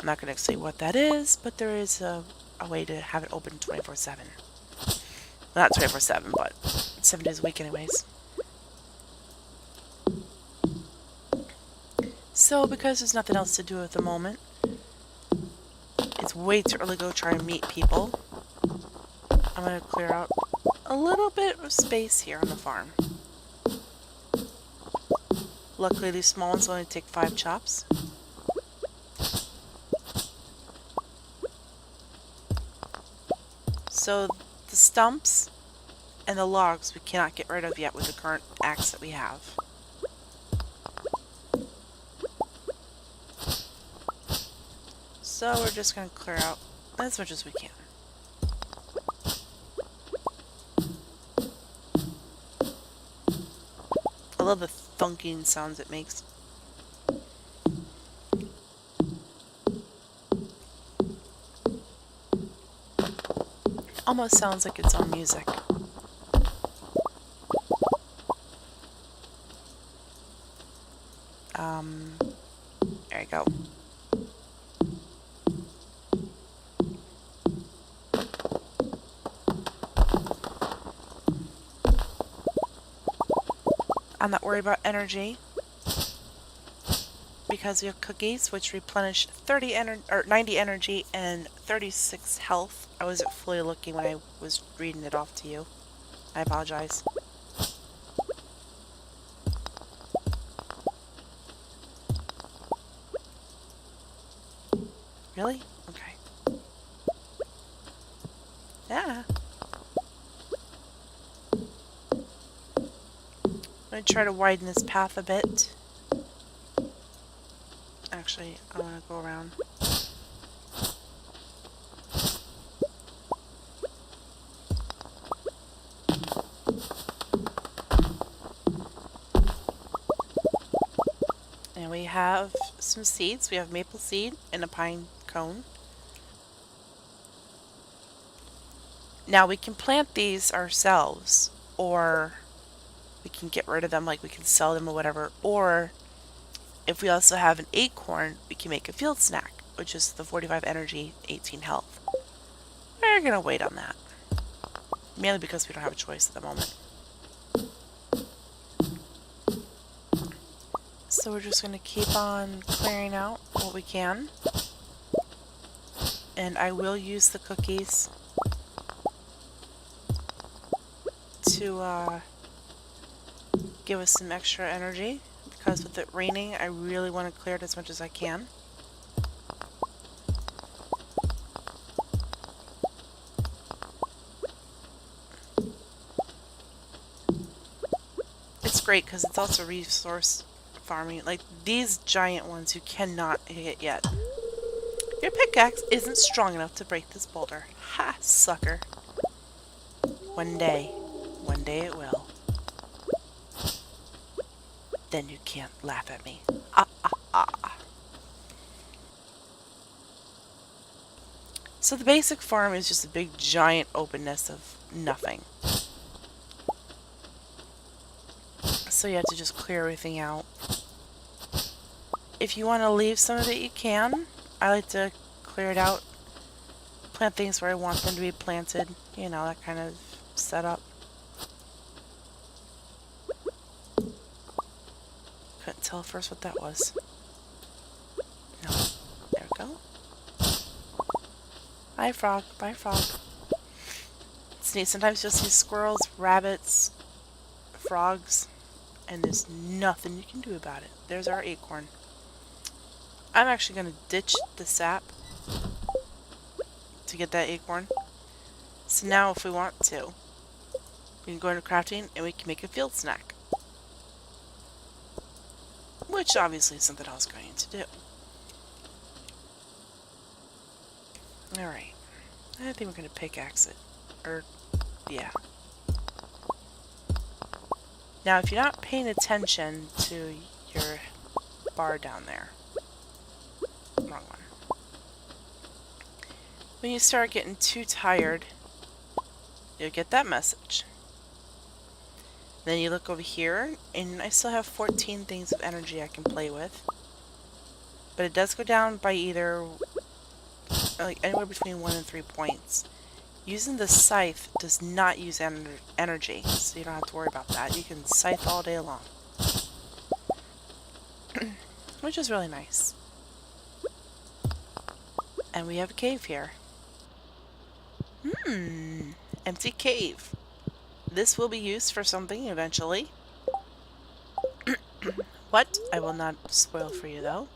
I'm not going to explain what that is, but there is a way to have it open 24/7. Well, not 24/7, but 7 days a week anyways. So, because there's nothing else to do at the moment, it's way too early to go try and meet people. I'm going to clear out a little bit of space here on the farm. Luckily, these small ones only take 5 chops. So, the stumps and the logs we cannot get rid of yet with the current axe that we have. So we're just going to clear out as much as we can. I love the thunking sounds it makes. Almost sounds like its own music. There you go. I'm not worried about energy because we have cookies which replenish 90 energy and 36 health. I wasn't fully looking when I was reading it off to you. I apologize. Really? Okay. Yeah. I'm going to try to widen this path a bit. Actually, I want to go around. And we have some seeds. We have maple seed and a pine cone. Now we can plant these ourselves, or we can get rid of them, like we can sell them or whatever, or if we also have an acorn, we can make a field snack, which is the 45 energy, 18 health. We're gonna wait on that, mainly because we don't have a choice at the moment. So we're just gonna keep on clearing out what we can, and I will use the cookies to give us some extra energy, because with it raining I really want to clear it as much as I can. It's great because it's also resource farming. Like these giant ones you cannot hit yet. Your pickaxe isn't strong enough to break this boulder. Ha, sucker. One day it will. Then you can't laugh at me. Ah, ah, ah. So the basic farm is just a big giant openness of nothing. So you have to just clear everything out. If you want to leave some of it, you can. I like to clear it out, plant things where I want them to be planted, you know, that kind of setup. Couldn't tell at first what that was. No. There we go. Bye, frog. Bye, frog. It's neat. Sometimes you'll see squirrels, rabbits, frogs, and there's nothing you can do about it. There's our acorn. I'm actually going to ditch the sap to get that acorn. So now if we want to, we can go into crafting and we can make a field snack. Which obviously is something I was going to do. Alright. I think we're going to pickaxe it. Or, yeah. Now if you're not paying attention to your bar down there. Wrong one. When you start getting too tired, you'll get that message. Then you look over here, and I still have 14 things of energy I can play with. But it does go down by either, like, anywhere between 1 and 3 points. Using the scythe does not use energy, so you don't have to worry about that. You can scythe all day long. Which is really nice. And we have a cave here. Empty cave. This will be used for something eventually. What? I will not spoil for you though.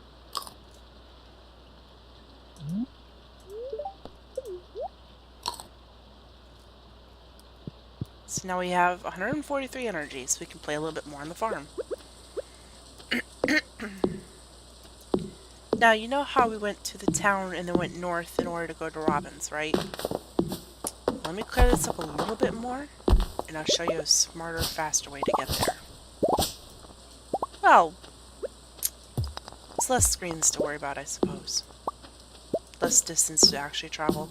So now we have 143 energy, so we can play a little bit more on the farm. Now, you know how we went to the town and then went north in order to go to Robin's, right? Let me clear this up a little bit more, and I'll show you a smarter, faster way to get there. Well, it's less screens to worry about, I suppose. Less distance to actually travel.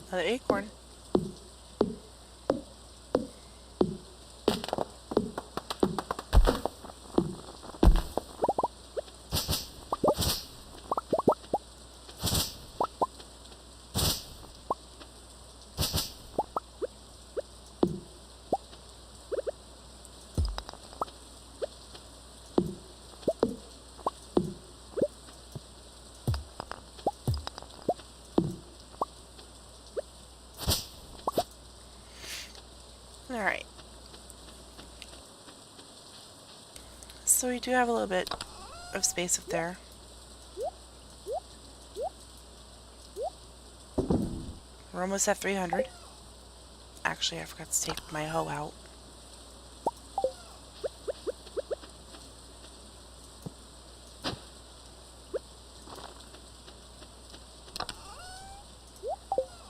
Another acorn. Alright. So we do have a little bit of space up there. We're almost at 300. Actually, I forgot to take my hoe out.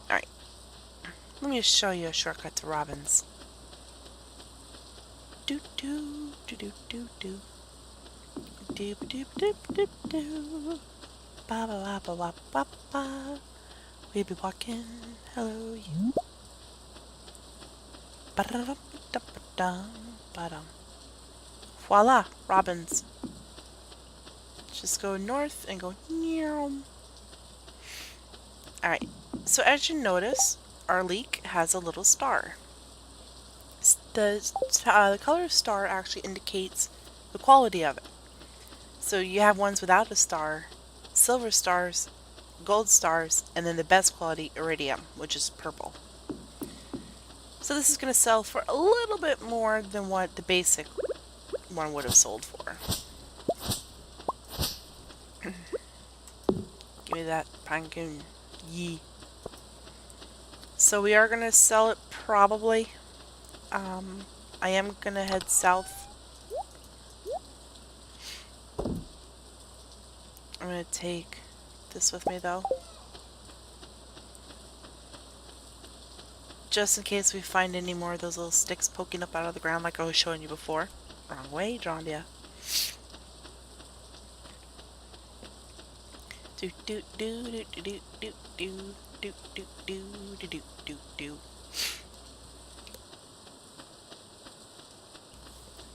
Alright. Let me show you a shortcut to Robin's. Do do do do do do do do do do do ba ba ba ba ba ba. We'll be walking. Hello, you. Voila, Robin's. Just go north and go near. Alright, so as you notice, our leek has a little star. The color of star actually indicates the quality of it. So you have ones without a star, silver stars, gold stars, and then the best quality iridium, which is purple. So this is going to sell for a little bit more than what the basic one would have sold for. Give me that pumpkin. Yee. So we are going to sell it probably. I am going to head south. I'm going to take this with me though. Just in case we find any more of those little sticks poking up out of the ground like I was showing you before. Wrong way, Drondia. Do do do do do do do do do do do do do do do.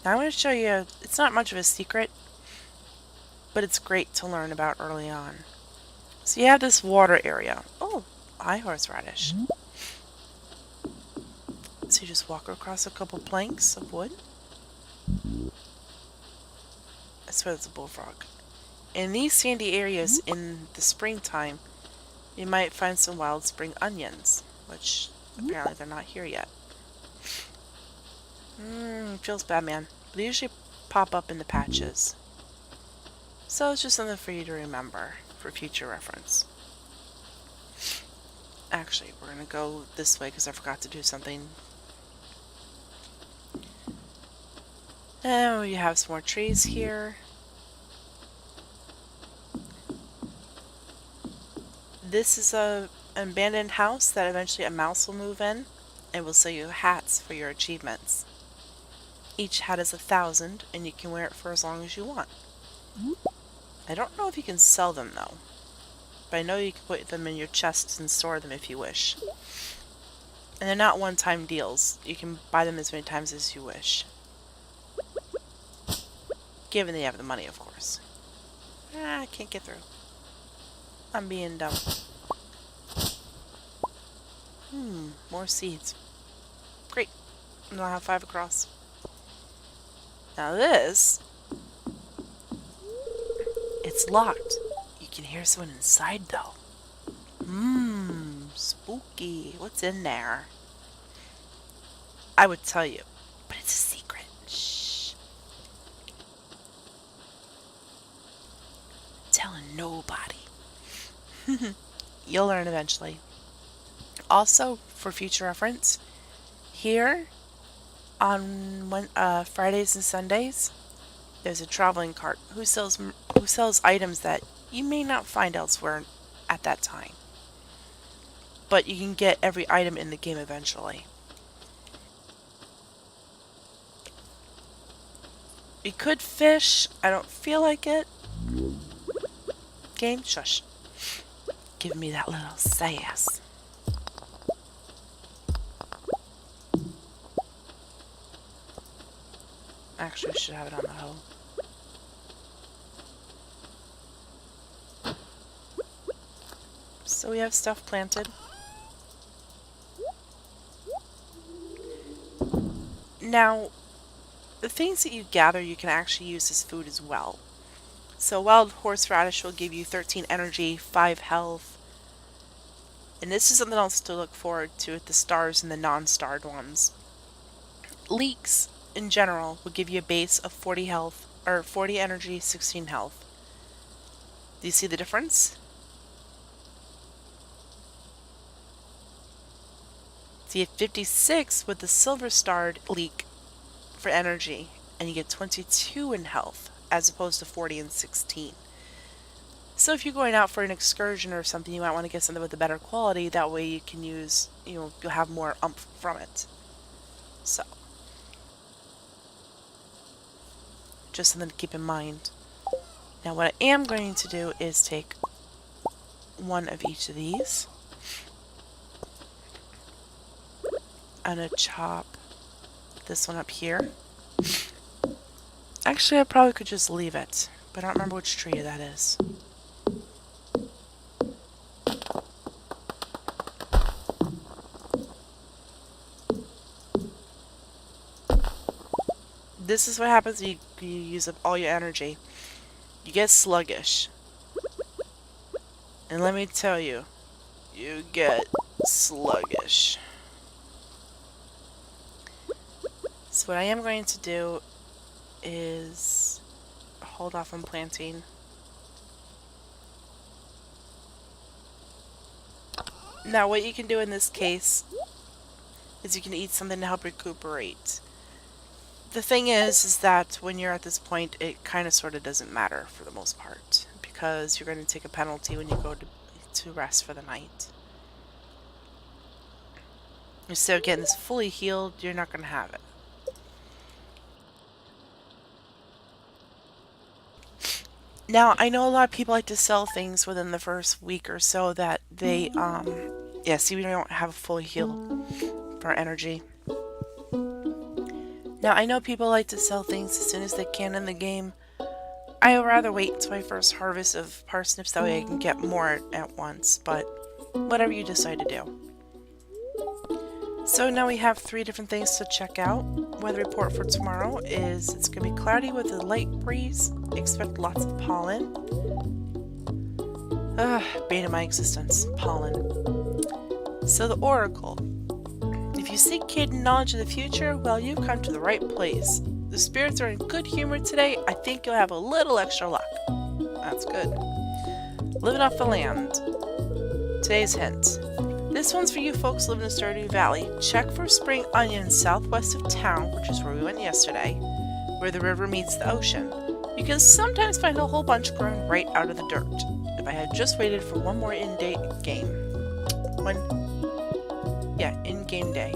Now I'm going to show you, it's not much of a secret, but it's great to learn about early on. So you have this water area. Oh, hi horseradish. So you just walk across a couple planks of wood. I swear it's a bullfrog. In these sandy areas in the springtime, you might find some wild spring onions, which apparently they're not here yet. Feels bad, man. They usually pop up in the patches. So it's just something for you to remember for future reference. Actually, we're going to go this way because I forgot to do something. And we have some more trees here. This is an abandoned house that eventually a mouse will move in and will sell you hats for your achievements. Each hat is 1,000 and you can wear it for as long as you want. I don't know if you can sell them though, but I know you can put them in your chests and store them if you wish. And they're not one-time deals. You can buy them as many times as you wish. Given that you have the money, of course. I can't get through. I'm being dumb. More seeds. Great. Now I have 5 across. Now this... it's locked. You can hear someone inside though. Spooky. What's in there? I would tell you, but it's a secret. Shh. Telling nobody. You'll learn eventually. Also, for future reference, here on Fridays and Sundays, there's a traveling cart who sells items that you may not find elsewhere at that time. But you can get every item in the game eventually. You could fish. I don't feel like it. Game, shush. Give me that little sass. Actually, we should have it on the hoe. So we have stuff planted. Now, the things that you gather you can actually use as food as well. So wild horseradish will give you 13 energy, 5 health. And this is something else to look forward to with the stars and the non-starred ones. Leeks, in general, will give you a base of 40 health, or 40 energy, 16 health. Do you see the difference? So you have 56 with the silver starred leek for energy, and you get 22 in health, as opposed to 40 and 16. So if you're going out for an excursion or something, you might want to get something with a better quality. That way you can use, you'll have more oomph from it. So, just something to keep in mind. Now what I am going to do is take one of each of these. I'm going to chop this one up here. Actually, I probably could just leave it, but I don't remember which tree that is. This is what happens when you use up all your energy. You get sluggish. And let me tell you, you get sluggish. So what I am going to do is hold off on planting. Now what you can do in this case is you can eat something to help recuperate. The thing is that when you're at this point, it kind of sort of doesn't matter for the most part, because you're going to take a penalty when you go to rest for the night. Instead of getting this fully healed, you're not going to have it. Now, I know a lot of people like to sell things within the first week or so that they, yeah, see, we don't have a fully heal for energy. Now, I know people like to sell things as soon as they can in the game. I would rather wait until my first harvest of parsnips, that way I can get more at once, but whatever you decide to do. So now we have 3 different things to check out. Weather report for tomorrow is it's going to be cloudy with a light breeze. Expect lots of pollen. Bane of my existence, pollen. So the oracle. If you seek hidden knowledge of the future, well, you've come to the right place. The spirits are in good humor today. I think you'll have a little extra luck. That's good. Living off the land. Today's hint. This one's for you folks living in Stardew Valley. Check for spring onions southwest of town, which is where we went yesterday, where the river meets the ocean. You can sometimes find a whole bunch growing right out of the dirt. If I had just waited for one more in-day game. In-game day.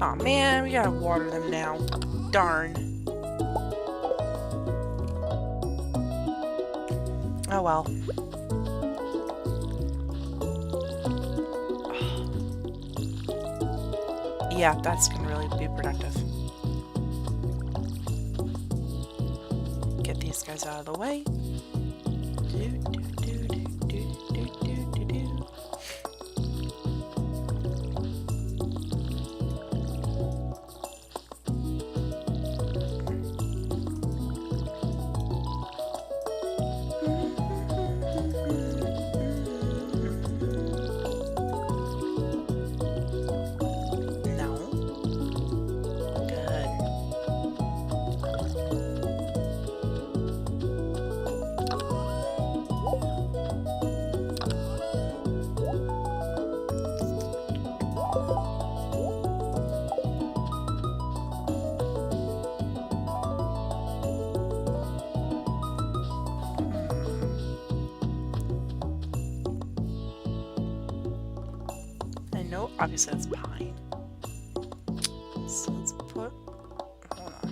Aw, man, we gotta water them now. Darn. Oh well. Yeah, that's gonna really be productive. Get these guys out of the way. Obviously that's pine. So let's put, hold on.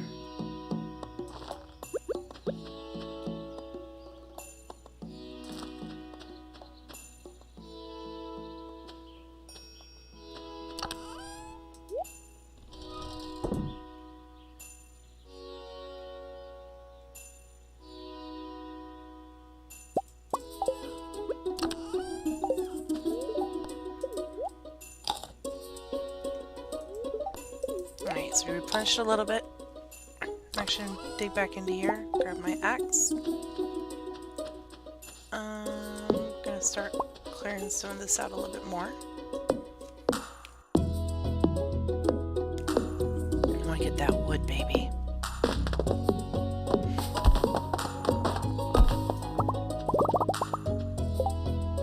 Alright, so we replenished a little bit. Actually, dig back into here, grab my axe. I'm gonna start clearing some of this out a little bit more. I want to get that wood, baby.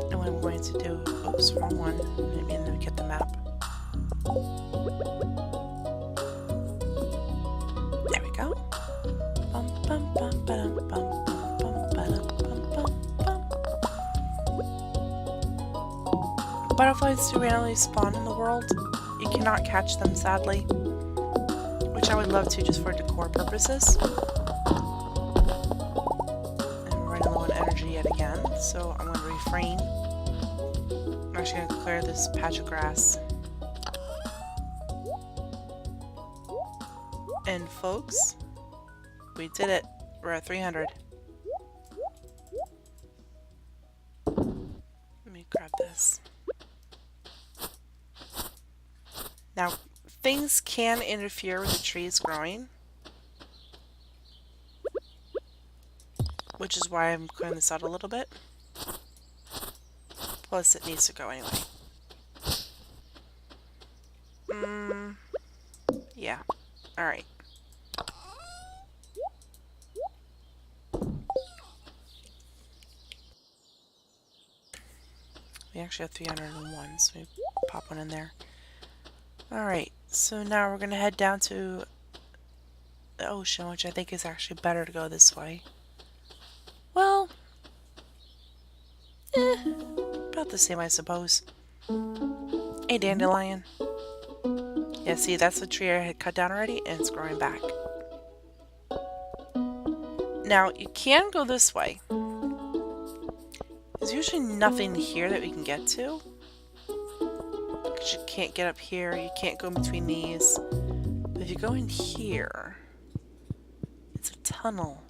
And what I'm going to do, oops, wrong one. Maybe let me get the map. There we go. Bum, bum, bum, ba-dum, bum, bum, ba-dum, bum, bum, bum. Butterflies do randomly spawn in the world. You cannot catch them, sadly. Which I would love to, just for decor purposes. And we're running low on energy yet again, so I'm going to refrain. I'm actually going to clear this patch of grass. And folks, we did it. We're at 300. Let me grab this. Now, things can interfere with the trees growing, which is why I'm clearing this out a little bit. Plus, it needs to go anyway. Yeah. Alright. We actually have 301, so we pop one in there. Alright, so now we're going to head down to the ocean, which I think is actually better to go this way. Well, about the same, I suppose. Hey, dandelion. Yeah, see, that's the tree I had cut down already, and it's growing back. Now, you can go this way. There's usually nothing here that we can get to. Because you can't get up here, you can't go in between these. But if you go in here, it's a tunnel.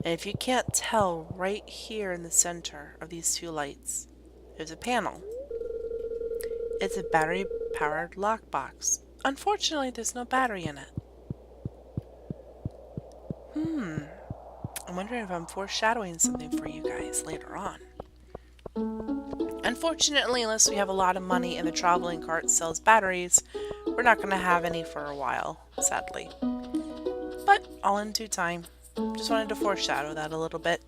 And if you can't tell, right here in the center of these two lights, there's a panel. It's a battery-powered lockbox. Unfortunately, there's no battery in it. I'm wondering if I'm foreshadowing something for you guys later on. Unfortunately, unless we have a lot of money and the traveling cart sells batteries, we're not going to have any for a while, sadly. But all in due time. Just wanted to foreshadow that a little bit.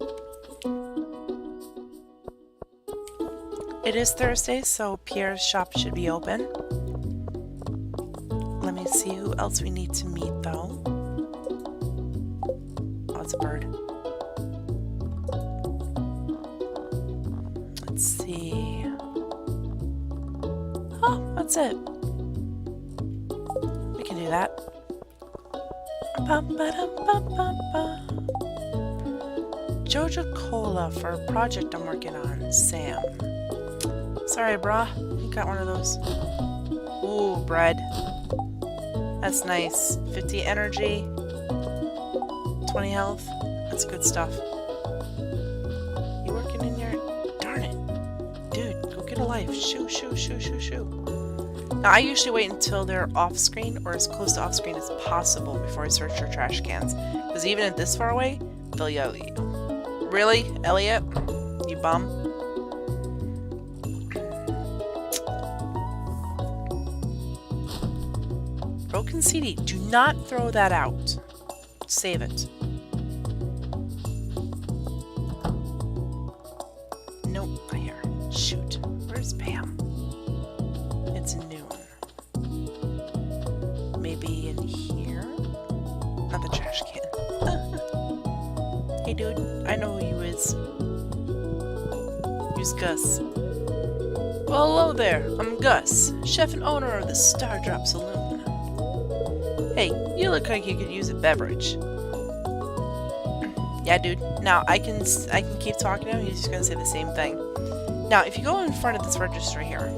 It is Thursday, so Pierre's shop should be open. Let me see who else we need to meet, though. Oh, it's a bird. Let's see. Oh, that's it. We can do that. Joja Cola for a project I'm working on. Sam. Sorry, brah. You got one of those. Ooh, bread. That's nice. 50 energy. 20 health. That's good stuff. You working in your... Darn it. Dude, go get a life. Shoo, shoo, shoo, shoo, shoo. Now, I usually wait until they're off-screen or as close to off-screen as possible before I search for trash cans. Because even if this far away, they'll yell at you. Really, Elliot? You bum? Broken CD. Do not throw that out. Save it. Nope, not here. Shoot. Where's Pam? It's noon. Maybe in here? Not the trash can. Hey dude, I know who you is. Who's Gus? Well, hello there. I'm Gus, chef and owner of the Stardew Saloon. Hey, you look like you could use a beverage. Yeah, dude. Now I can keep talking to him. He's just gonna say the same thing. Now, if you go in front of this register here,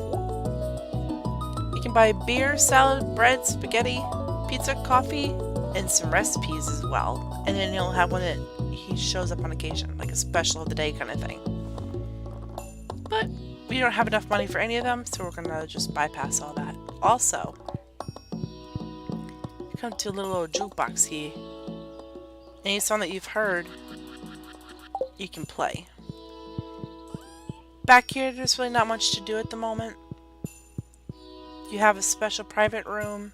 you can buy beer, salad, bread, spaghetti, pizza, coffee, and some recipes as well. And then he'll have one that he shows up on occasion, like a special of the day kind of thing. But we don't have enough money for any of them, so we're gonna just bypass all that. Also, you come to a little old jukebox here. Any song that you've heard, you can play. Back here, there's really not much to do at the moment. You have a special private room.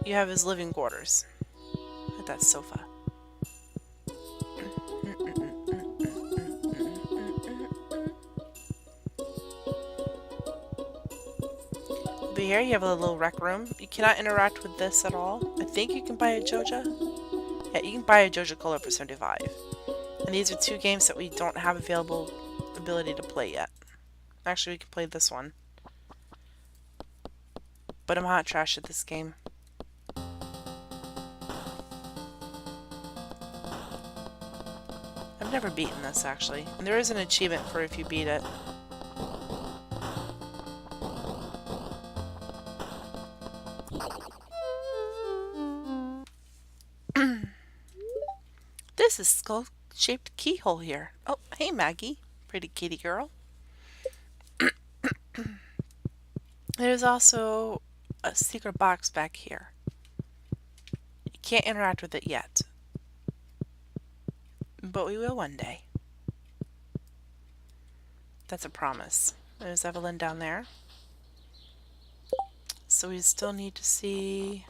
You have his living quarters. Look at that sofa. Over here, you have a little rec room. You cannot interact with this at all. I think you can buy a Joja. Yeah, you can buy a Joja Cola for 75. And these are two games that we don't have ability to play yet. Actually, we can play this one. But I'm hot trash at this game. I've never beaten this, actually. And there is an achievement for if you beat it. This is skull-shaped keyhole here. Oh, hey Maggie. Pretty kitty girl. There's also a secret box back here. You can't interact with it yet. But we will one day. That's a promise. There's Evelyn down there. So we still need to see...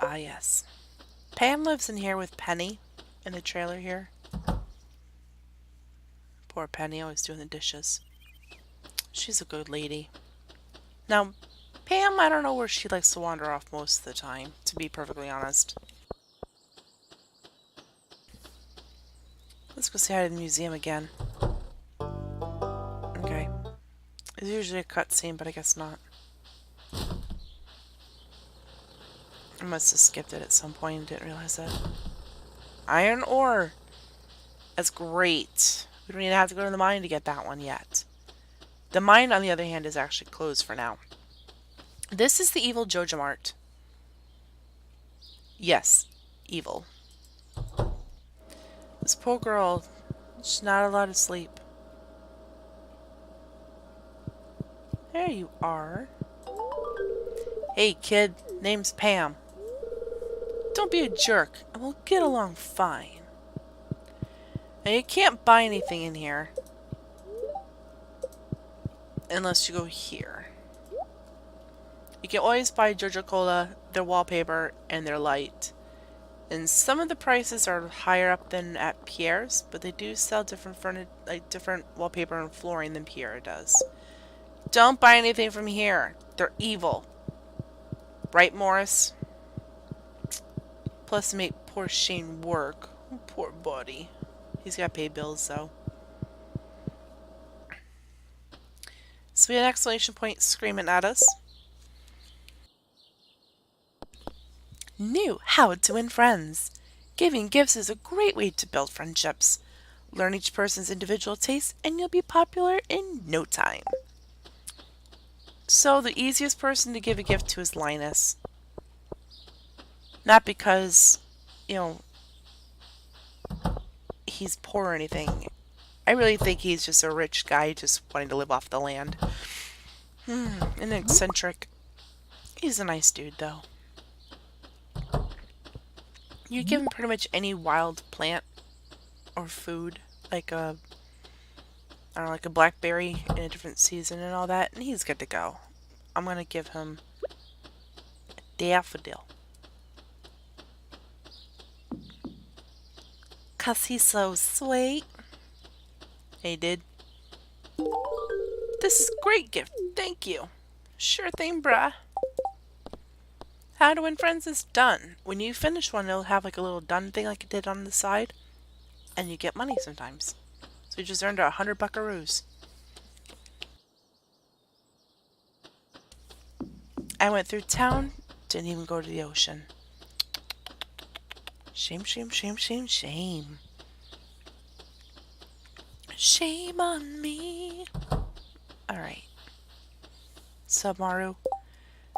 Ah, yes. Pam lives in here with Penny in the trailer here. Poor Penny, always doing the dishes. She's a good lady. Now, Pam, I don't know where she likes to wander off most of the time, to be perfectly honest. Let's go say hi to the museum again. Okay. It's usually a cutscene, but I guess not. I must have skipped it at some point and didn't realize that. Iron ore! That's great. We don't even have to go to the mine to get that one yet. The mine, on the other hand, is actually closed for now. This is the evil Joja Mart. Yes, evil. This poor girl, she's not allowed to sleep. There you are. Hey kid, name's Pam. Don't be a jerk, and we'll get along fine. Now you can't buy anything in here. Unless you go here. You can always buy Joja Cola, their wallpaper, and their light. And some of the prices are higher up than at Pierre's, but they do sell different different wallpaper and flooring than Pierre does. Don't buy anything from here. They're evil. Right, Morris? Plus, to make poor Shane work. Poor buddy. He's got to pay bills, though. So we had an exclamation point screaming at us. New How to Win Friends. Giving gifts is a great way to build friendships. Learn each person's individual tastes and you'll be popular in no time. So the easiest person to give a gift to is Linus. Not because, he's poor or anything. I really think he's just a rich guy just wanting to live off the land. An eccentric. He's a nice dude, though. You give him pretty much any wild plant or food, like a blackberry in a different season and all that, and he's good to go. I'm gonna give him a daffodil. 'Cause he's so sweet. Hey, dude. This is a great gift. Thank you. Sure thing, bruh. How to Win Friends is done. When you finish one, it'll have like a little done thing like it did on the side. And you get money sometimes. So you just earned 100 buckaroos. I went through town, didn't even go to the ocean. Shame, shame, shame, shame, shame. Shame on me. Alright. Submaru.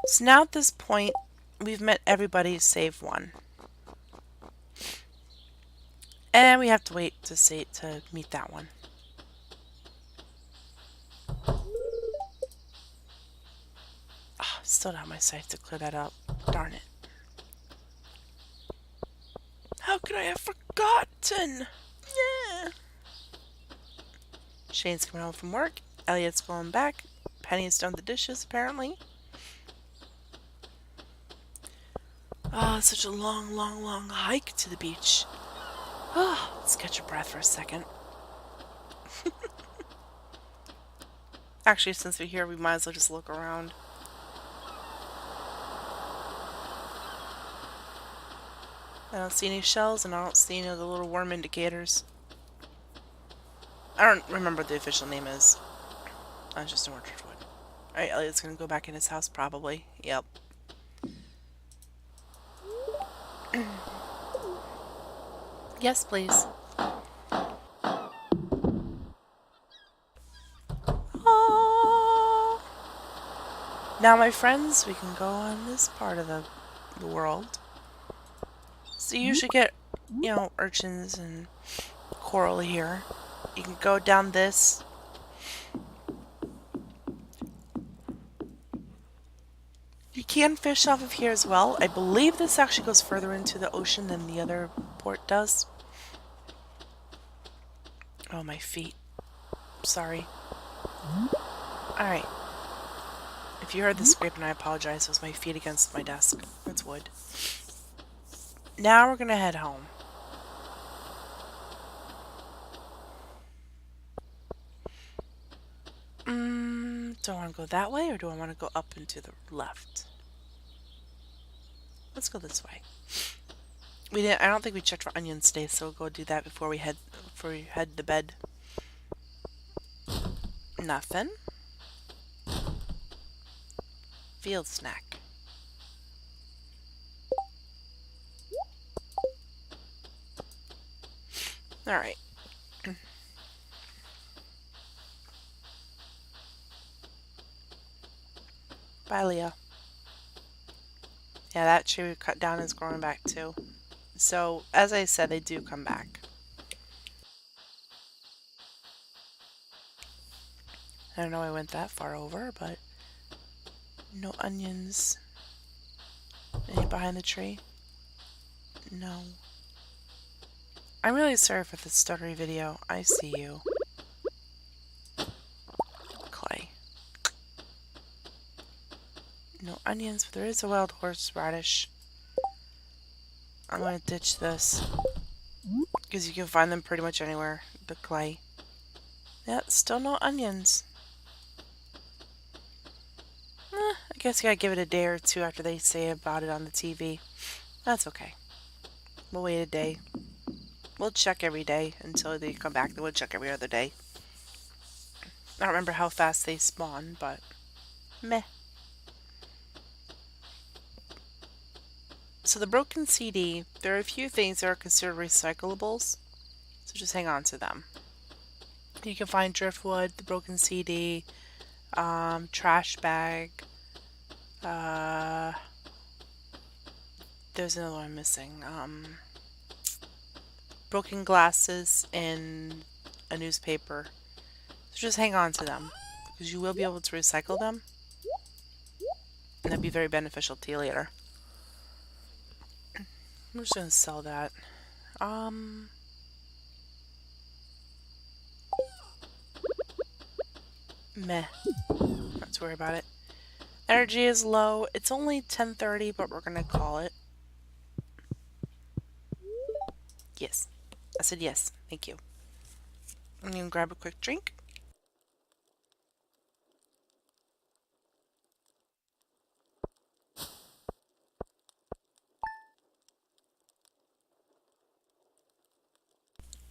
So now at this point, we've met everybody save one. And we have to wait to meet that one. Oh, still not my sight to clear that up. Darn it. How could I have forgotten? Yeah. Shane's coming home from work. Elliot's going back. Penny's done the dishes, apparently. Oh, it's such a long, long, long hike to the beach. Oh, let's catch your breath for a second. Actually, since we're here, we might as well just look around. I don't see any shells, and I don't see any of the little worm indicators. I don't remember what the official name is. It's just an orchard wood. Alright, Elliot's gonna go back in his house, probably. Yep. Yes, please. Aww. Now, my friends, we can go on this part of the world. So you usually get, urchins and coral here. You can go down this. You can fish off of here as well. I believe this actually goes further into the ocean than the other port does. Oh, my feet. Sorry. Alright. If you heard the scraping, I apologize. It was my feet against my desk. It's wood. Now we're gonna head home. Do I want to go that way or do I want to go up and to the left? Let's go this way. We didn't. I don't think we checked for onions today, so we'll go do that before we head to bed. Nothing. Field snack. All right. Bye, Leah. Yeah, that tree we cut down is growing back too. So, as I said, they do come back. I don't know I went that far over, but no onions. Any behind the tree? No. I'm really sorry for the stuttery video. I see you. Clay. No onions, but there is a wild horseradish. I'm going to ditch this. Because you can find them pretty much anywhere. The clay. Yeah, still no onions. I guess you gotta give it a day or two after they say about it on the TV. That's okay. We'll wait a day. We'll check every day until they come back. Then we'll check every other day. I don't remember how fast they spawn, but meh. So the broken CD, there are a few things that are considered recyclables, so just hang on to them. You can find driftwood, the broken CD, trash bag, there's another one missing, broken glasses in a newspaper. So just hang on to them, because you will be able to recycle them, and that'd be very beneficial to you later. I'm just gonna sell that. Meh. Not to worry about it. Energy is low. It's only 10:30, but we're gonna call it. Yes. I said yes. Thank you. I'm gonna grab a quick drink.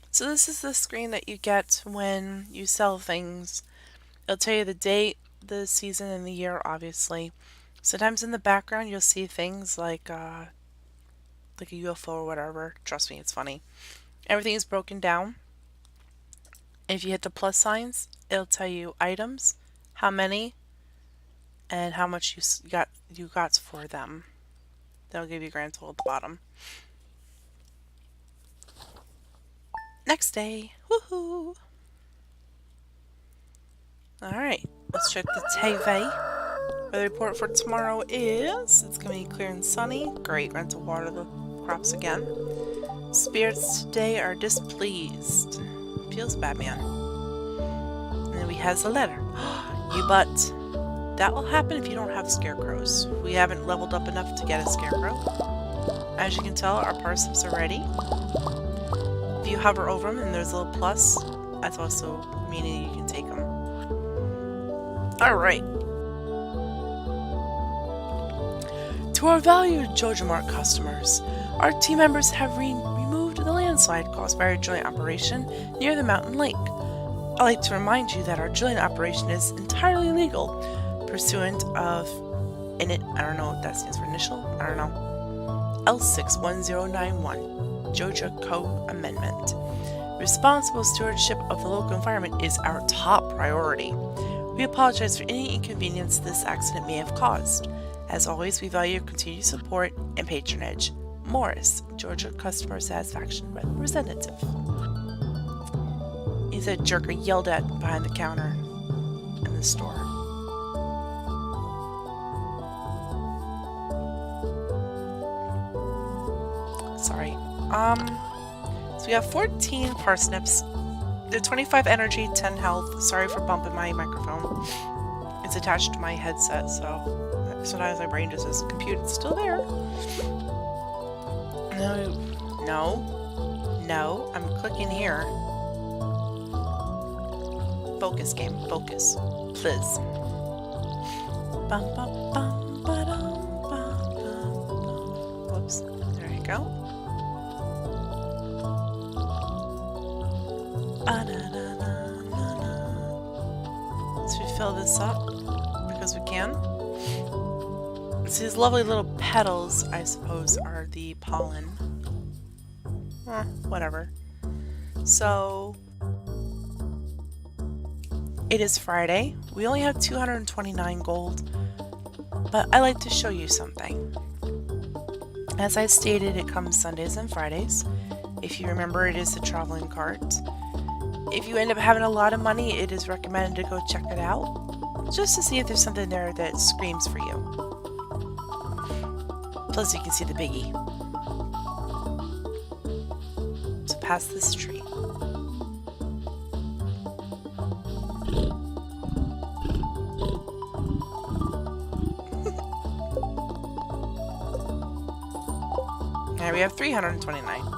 So this is the screen that you get when you sell things. It'll tell you the date, the season, and the year, obviously. Sometimes in the background you'll see things like a UFO or whatever. Trust me, it's funny. Everything is broken down. If you hit the plus signs, it'll tell you items, how many, and how much you got for them. That'll give you a grand total at the bottom. Next day. Woohoo! Alright, let's check the TV. The report for tomorrow is it's going to be clear and sunny. Great, we're going to water the crops again. Spirits today are displeased. Feels bad, man. And then we has a letter. You but. That will happen if you don't have scarecrows. We haven't leveled up enough to get a scarecrow. As you can tell, our parsnips are ready. If you hover over them and there's a little plus, that's also meaning you can take them. Alright. To our valued JoJo Mart customers, our team members have removed the landslide caused by our drilling operation near the mountain lake. I'd like to remind you that our drilling operation is entirely legal, pursuant of I don't know what that stands for, initial? I don't know. L61091, JoJo Code Amendment. Responsible stewardship of the local environment is our top priority. We apologize for any inconvenience this accident may have caused. As always, we value your continued support and patronage. Morris, Georgia Customer Satisfaction Representative. He's a jerk yelled at behind the counter in the store. Sorry. So we have 14 parsnips. They're 25 energy, 10 health. Sorry for bumping my microphone. It's attached to my headset, so sometimes my brain just says, "Compute, it's still there." No. I'm clicking here. Focus, game. Focus. Please. Whoops. There you go. So we fill this up because we can. So these lovely little petals, I suppose, are the pollen. Whatever. So it is Friday. We only have 229 gold, but I like to show you something. As I stated, it comes Sundays and Fridays. If you remember, it is the traveling cart. If you end up having a lot of money, it is recommended to go check it out, just to see if there's something there that screams for you. Plus, you can see the biggie. So past this tree. There we have 329.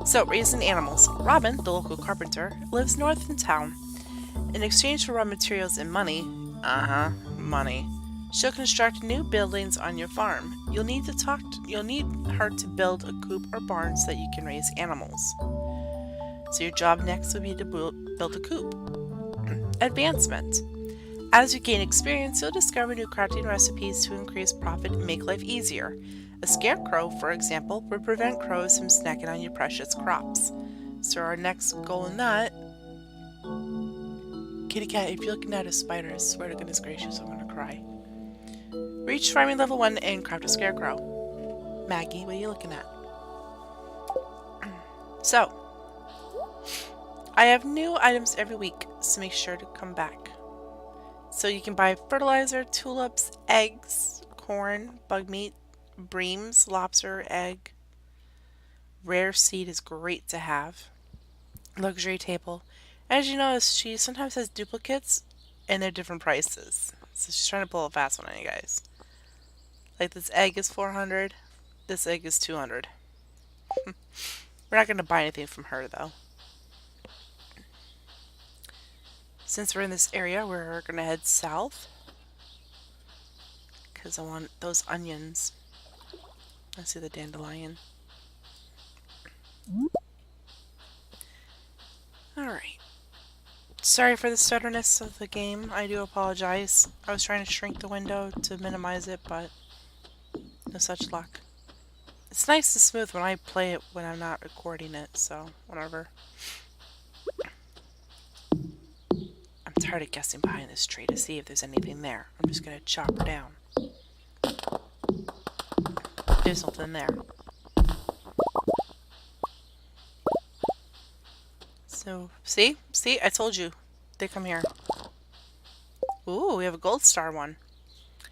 So, raising animals. Robin, the local carpenter, lives north in town. In exchange for raw materials and money, money, she'll construct new buildings on your farm. You'll need her to build a coop or barn so that you can raise animals. So your job next will be to build a coop. Advancement. As you gain experience, you'll discover new crafting recipes to increase profit and make life easier. A scarecrow, for example, would prevent crows from snacking on your precious crops. So our next goal in that... Kitty cat, if you're looking at a spider, I swear to goodness gracious, I'm gonna cry. Reach farming level 1 and craft a scarecrow. Maggie, what are you looking at? So, I have new items every week, so make sure to come back. So you can buy fertilizer, tulips, eggs, corn, bug meat, breams, lobster, egg. Rare seed is great to have. Luxury table. As you notice, she sometimes has duplicates and they're different prices. So she's trying to pull a fast one on you guys. Like this egg is 400, this egg is 200. We're not going to buy anything from her though. Since we're in this area, we're going to head south. Because I want those onions. I see the dandelion. Alright. Sorry for the stutterness of the game. I do apologize. I was trying to shrink the window to minimize it, but no such luck. It's nice and smooth when I play it when I'm not recording it, so whatever. I'm tired of guessing behind this tree to see if there's anything there. I'm just gonna chop her down. There's something there. So, see? See? I told you. They come here. Ooh, we have a gold star one.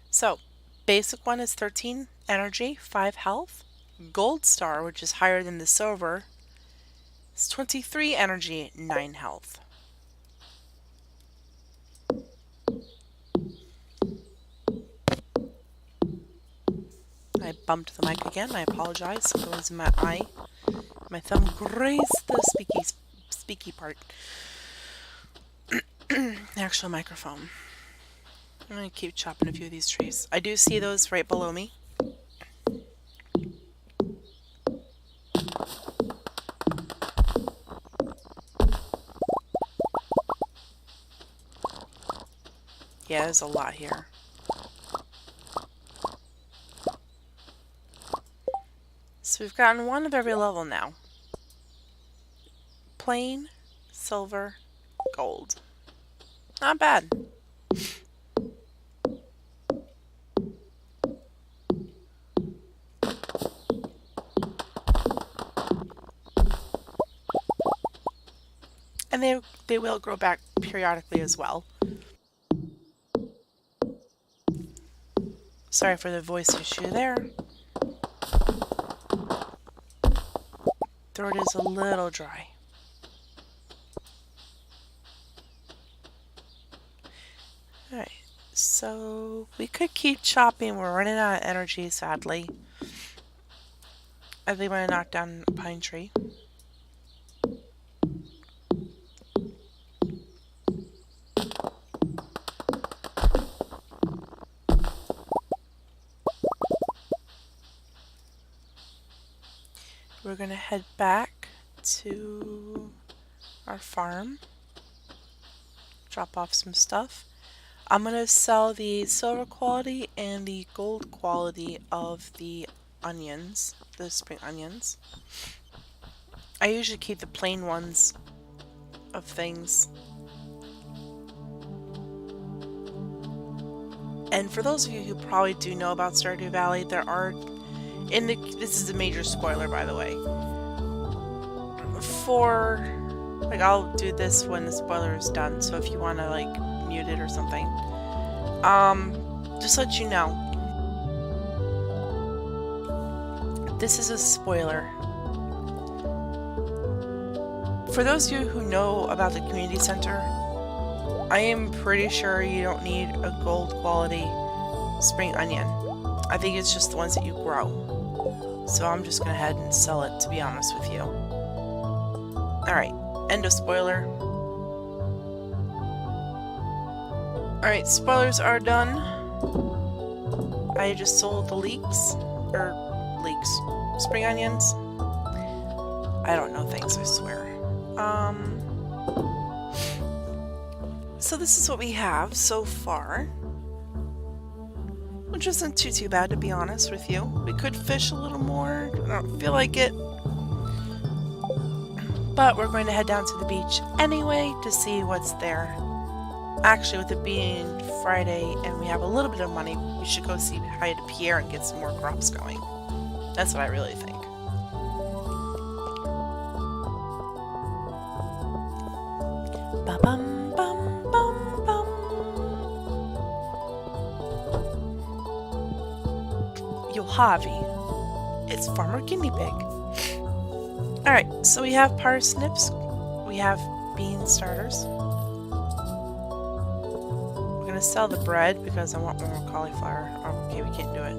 So, basic one is 13 energy, 5 health. Gold star, which is higher than the silver, is 23 energy, 9 health. I bumped the mic again. I apologize. It was in my eye. My thumb grazed the speaky part. The actual microphone. I'm going to keep chopping a few of these trees. I do see those right below me. Yeah, there's a lot here. So we've gotten one of every level now. Plain, silver, gold. Not bad. And they will grow back periodically as well. Sorry for the voice issue there. Throat is a little dry. Alright, so we could keep chopping. We're running out of energy, sadly. I think I'm going to knock down a pine tree. We're going to head back to our farm, drop off some stuff. I'm going to sell the silver quality and the gold quality of the onions, the spring onions. I usually keep the plain ones of things. And for those of you who probably do know about Stardew Valley, there are, this is a major spoiler by the way, for, like, I'll do this when the spoiler is done, so if you want to like mute it or something, just let you know, this is a spoiler. For those of you who know about the community center, I am pretty sure you don't need a gold quality spring onion. I think it's just the ones that you grow. So I'm just going to head and sell it, to be honest with you. Alright, end of spoiler. Alright, spoilers are done. I just sold the spring onions. I don't know things, I swear. So this is what we have so far, which isn't too bad, to be honest with you. We could fish a little more, I don't feel like it, but we're going to head down to the beach anyway to see what's there. Actually, with it being Friday and we have a little bit of money, we should go see hi to Pierre and get some more crops going. That's what I really think. Ba-bum, bum, bum, bum. Yohavi. It's Farmer Guinea Pig. Alright, so we have parsnips. We have bean starters. We're gonna sell the bread because I want more cauliflower. Okay, we can't do it.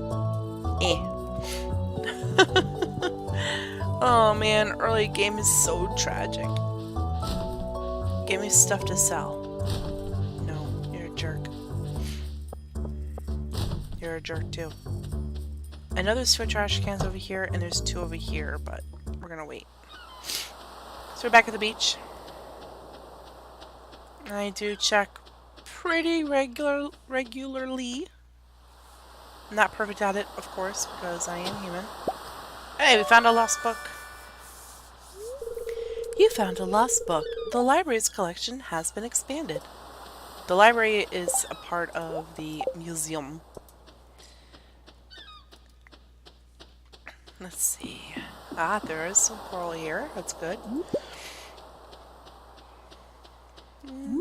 Oh man, early game is so tragic. Give me stuff to sell. No, you're a jerk. You're a jerk too. I know there's 2 trash cans over here and there's 2 over here, but we're gonna wait. So we're back at the beach. I do check pretty regularly. I'm not perfect at it, of course, because I am human. Hey, we found a lost book. You found a lost book. The library's collection has been expanded. The library is a part of the museum. Let's see. Ah, there is some coral here. That's good.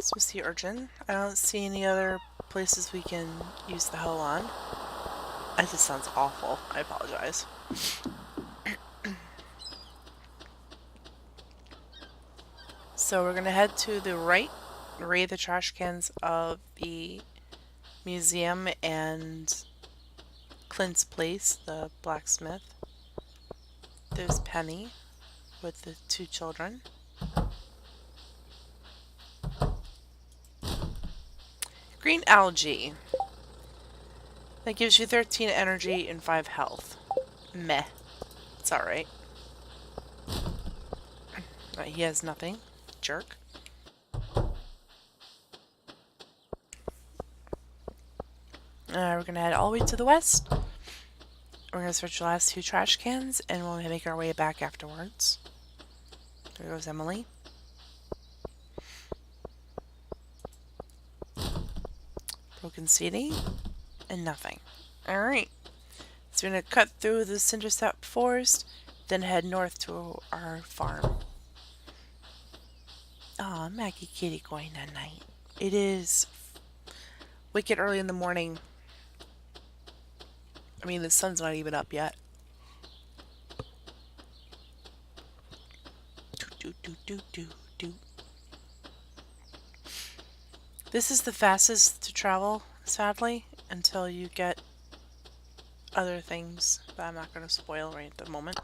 So sea urchin. I don't see any other places we can use the hoe on. That just sounds awful. I apologize. So we're gonna head to the right, raid the trash cans of the museum and Clint's place, the blacksmith. There's Penny with the 2 children. Green algae. That gives you 13 energy and 5 health. Meh. It's alright. Right, he has nothing. Jerk. We're gonna head all the way to the west. We're gonna search the last 2 trash cans and we'll make our way back afterwards. There goes Emily. Broken CD and nothing. Alright. So we're gonna cut through the cinder-sap forest, then head north to our farm. Aw, Maggie Kitty going at night. It is wicked early in the morning. I mean, the sun's not even up yet. This is the fastest to travel, sadly, until you get other things that I'm not going to spoil right at the moment.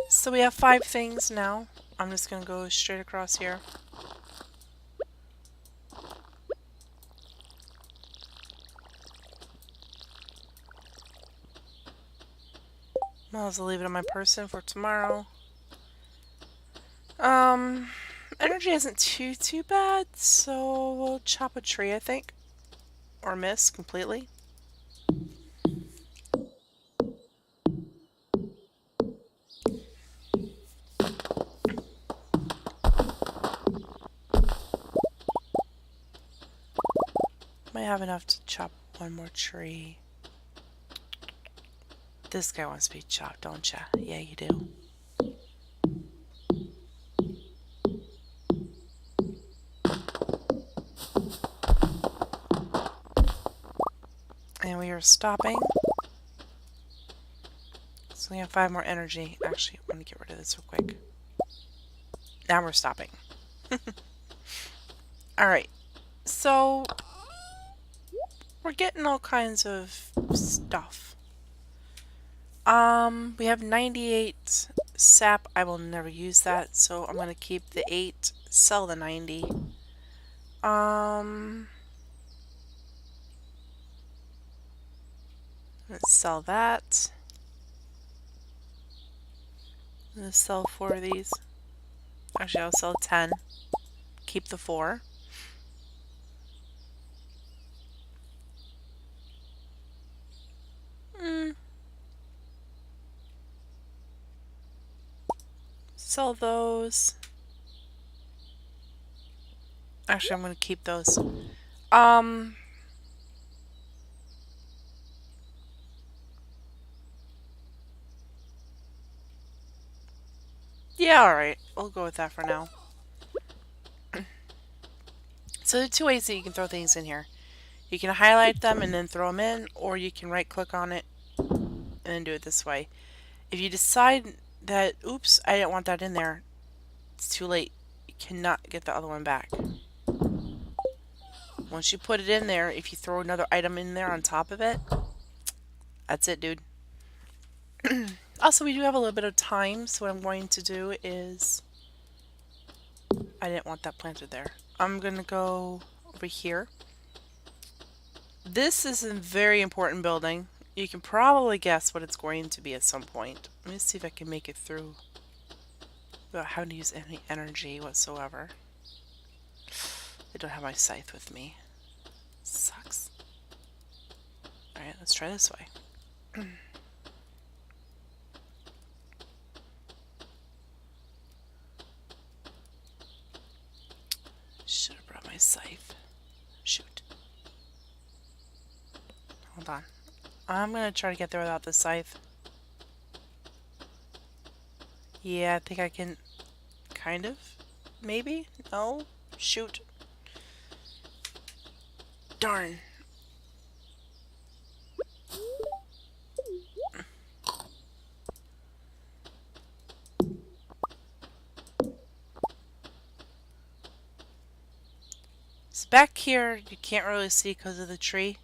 So we have 5 things now. I'm just going to go straight across here. I'll also leave it on my person for tomorrow. Energy isn't too bad, so we'll chop a tree, I think. Or miss completely. Might have enough to chop one more tree. This guy wants to be chopped, don't ya? Yeah, you do. And we are stopping. So we have 5 more energy. Actually, I'm going to get rid of this real quick. Now we're stopping. Alright, so we're getting all kinds of stuff. We have 98 sap. I will never use that, so I'm going to keep the 8, sell the 90. Let's sell that. I'm going to sell 4 of these. Actually, I'll sell 10. Keep the 4. Sell those. Actually, I'm going to keep those. Yeah, alright. We'll go with that for now. So there are 2 ways that you can throw things in here. You can highlight them and then throw them in, or you can right click on it and then do it this way. If you decide that, oops, I didn't want that in there, it's too late. You cannot get the other one back. Once you put it in there, if you throw another item in there on top of it, that's it, dude. Also, we do have a little bit of time, so what I'm going to do is... I didn't want that planted there. I'm going to go over here. This is a very important building. You can probably guess what it's going to be at some point. Let me see if I can make it through without having to use any energy whatsoever. I don't have my scythe with me. Sucks. Alright, let's try this way. Should have brought my scythe. Shoot. Hold on. I'm gonna try to get there without the scythe. Yeah, I think I can... kind of? Maybe? No? Shoot. Darn. So back here, you can't really see because of the tree,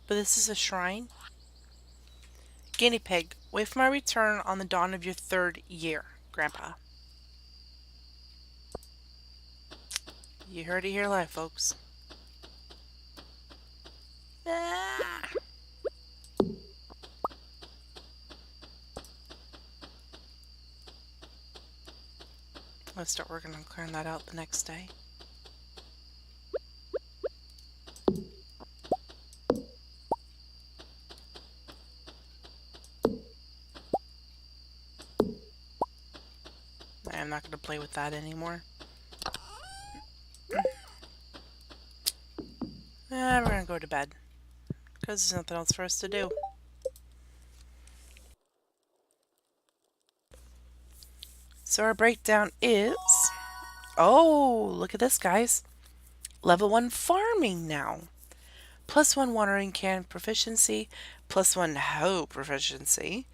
but this is a shrine. Guinea pig, wait for my return on the dawn of your 3rd year, Grandpa. You heard it here live, folks. Ah. Let's start working on clearing that out the next day. I'm not going to play with that anymore. We're going to go to bed. Because there's nothing else for us to do. So our breakdown is... Oh, look at this, guys. Level 1 farming now. +1 watering can proficiency. +1 hoe proficiency.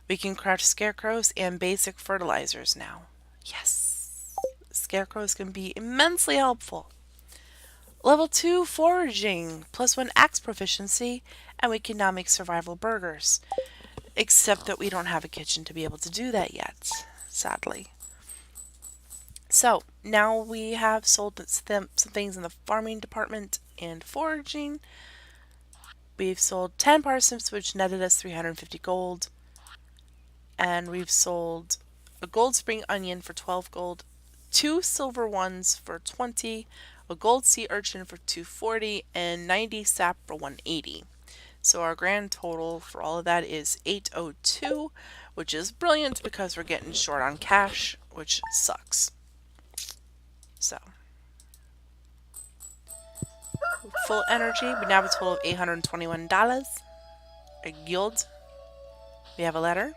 We can craft scarecrows and basic fertilizers now. Yes! Scarecrows can be immensely helpful. Level 2 foraging. +1 axe proficiency. And we can now make survival burgers. Except that we don't have a kitchen to be able to do that yet. Sadly. So, now we have sold some things in the farming department and foraging. We've sold 10 parsnips, which netted us 350 gold. And we've sold a gold spring onion for 12 gold, 2 silver ones for 20, a gold sea urchin for 240, and 90 sap for 180. So our grand total for all of that is 802, which is brilliant because we're getting short on cash, which sucks. So, full energy, we now have a total of $821. A guild. We have a letter.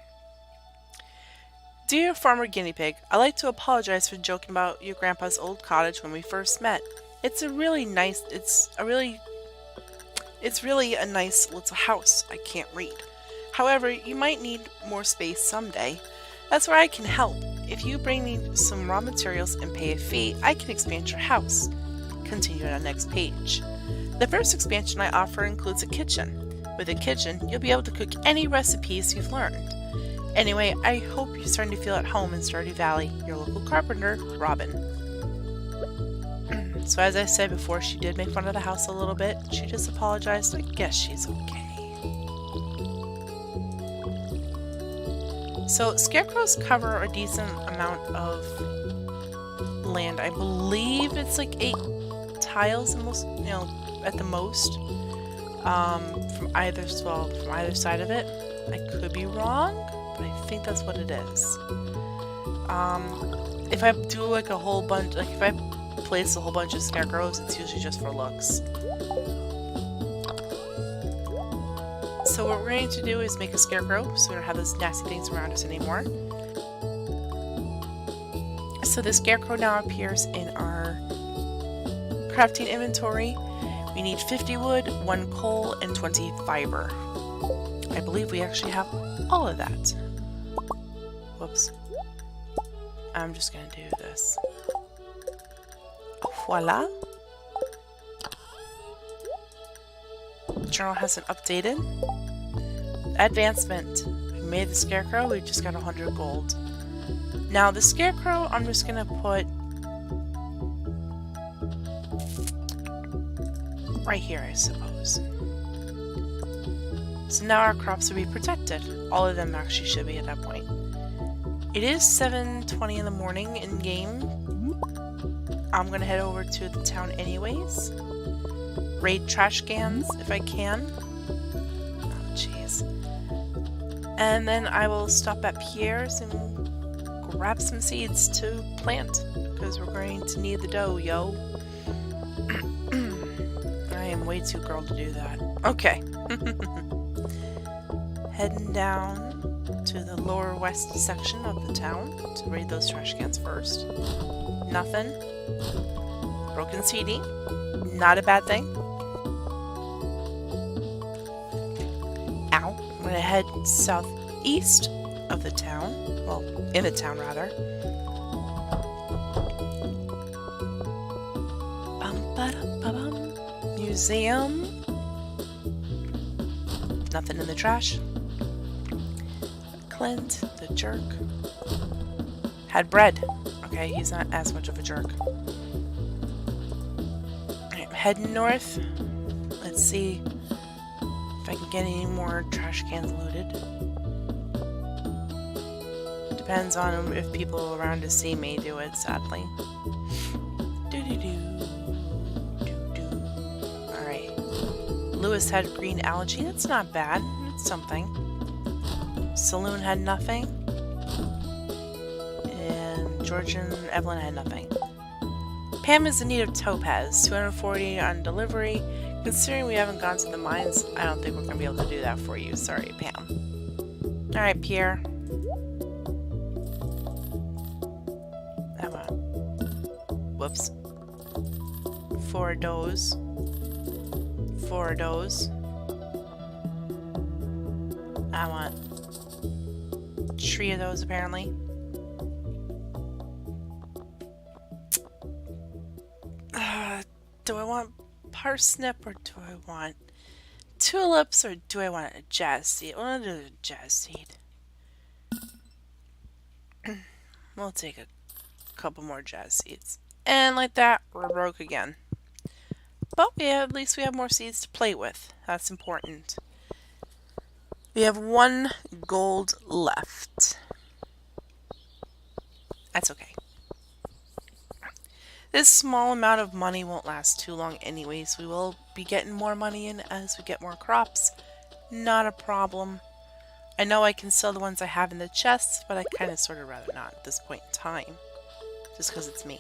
Dear Farmer Guinea Pig, I'd like to apologize for joking about your grandpa's old cottage when we first met. It's really a nice little house. I can't read. However, you might need more space someday. That's where I can help. If you bring me some raw materials and pay a fee, I can expand your house. Continue on the next page. The first expansion I offer includes a kitchen. With a kitchen, you'll be able to cook any recipes you've learned. Anyway, I hope you're starting to feel at home in Stardew Valley. Your local carpenter, Robin. So as I said before, she did make fun of the house a little bit. She just apologized. I guess she's okay. So scarecrows cover a decent amount of land. I believe it's like 8 tiles at the most. From either side of it. I could be wrong, but I think that's what it is. If I do like a whole bunch, like if I place a whole bunch of scarecrows, it's usually just for looks. So what we're going to do is make a scarecrow so we don't have those nasty things around us anymore. So the scarecrow now appears in our crafting inventory. We need 50 wood, 1 coal, and 20 fiber. I believe we actually have all of that. Whoops. I'm just going to do this. Voila. The journal hasn't updated. Advancement. We made the scarecrow, we just got 100 gold. Now the scarecrow, I'm just going to put right here, I suppose. So now our crops will be protected. All of them actually should be at that point. It is 7:20 in the morning in game. I'm gonna head over to the town anyways. Raid trash cans if I can. Oh jeez. And then I will stop at Pierre's and grab some seeds to plant because we're going to need the dough, yo. I am way too girl to do that. Okay. Heading down to the lower west section of the town to raid those trash cans first. Nothing. Broken CD. Not a bad thing. Ow. I'm gonna head southeast of the town. Well, in the town rather. Bum-ba-dum-ba-bum. Museum. Nothing in the trash. Clint, the jerk. Had bread. Okay, he's not as much of a jerk. Alright, I'm heading north. Let's see if I can get any more trash cans looted. Depends on if people around to see me do it, sadly. Alright. Lewis had green algae. That's not bad. It's something. Saloon had nothing. And George and Evelyn had nothing. Pam is in need of topaz. 240 on delivery. Considering we haven't gone to the mines, I don't think we're going to be able to do that for you. Sorry, Pam. Alright, Pierre. Whoops. 4 of those. 4 of those. I want 3 of those apparently. Do I want parsnip or do I want tulips or do I want a jazz seed? I want to do a jazz seed. We'll take a couple more jazz seeds. And like that, we're broke again. But at least we have more seeds to play with. That's important. We have 1 gold left. That's okay. This small amount of money won't last too long anyways. We will be getting more money in as we get more crops. Not a problem. I know I can sell the ones I have in the chests, but I kind of sort of rather not at this point in time. Just because it's me.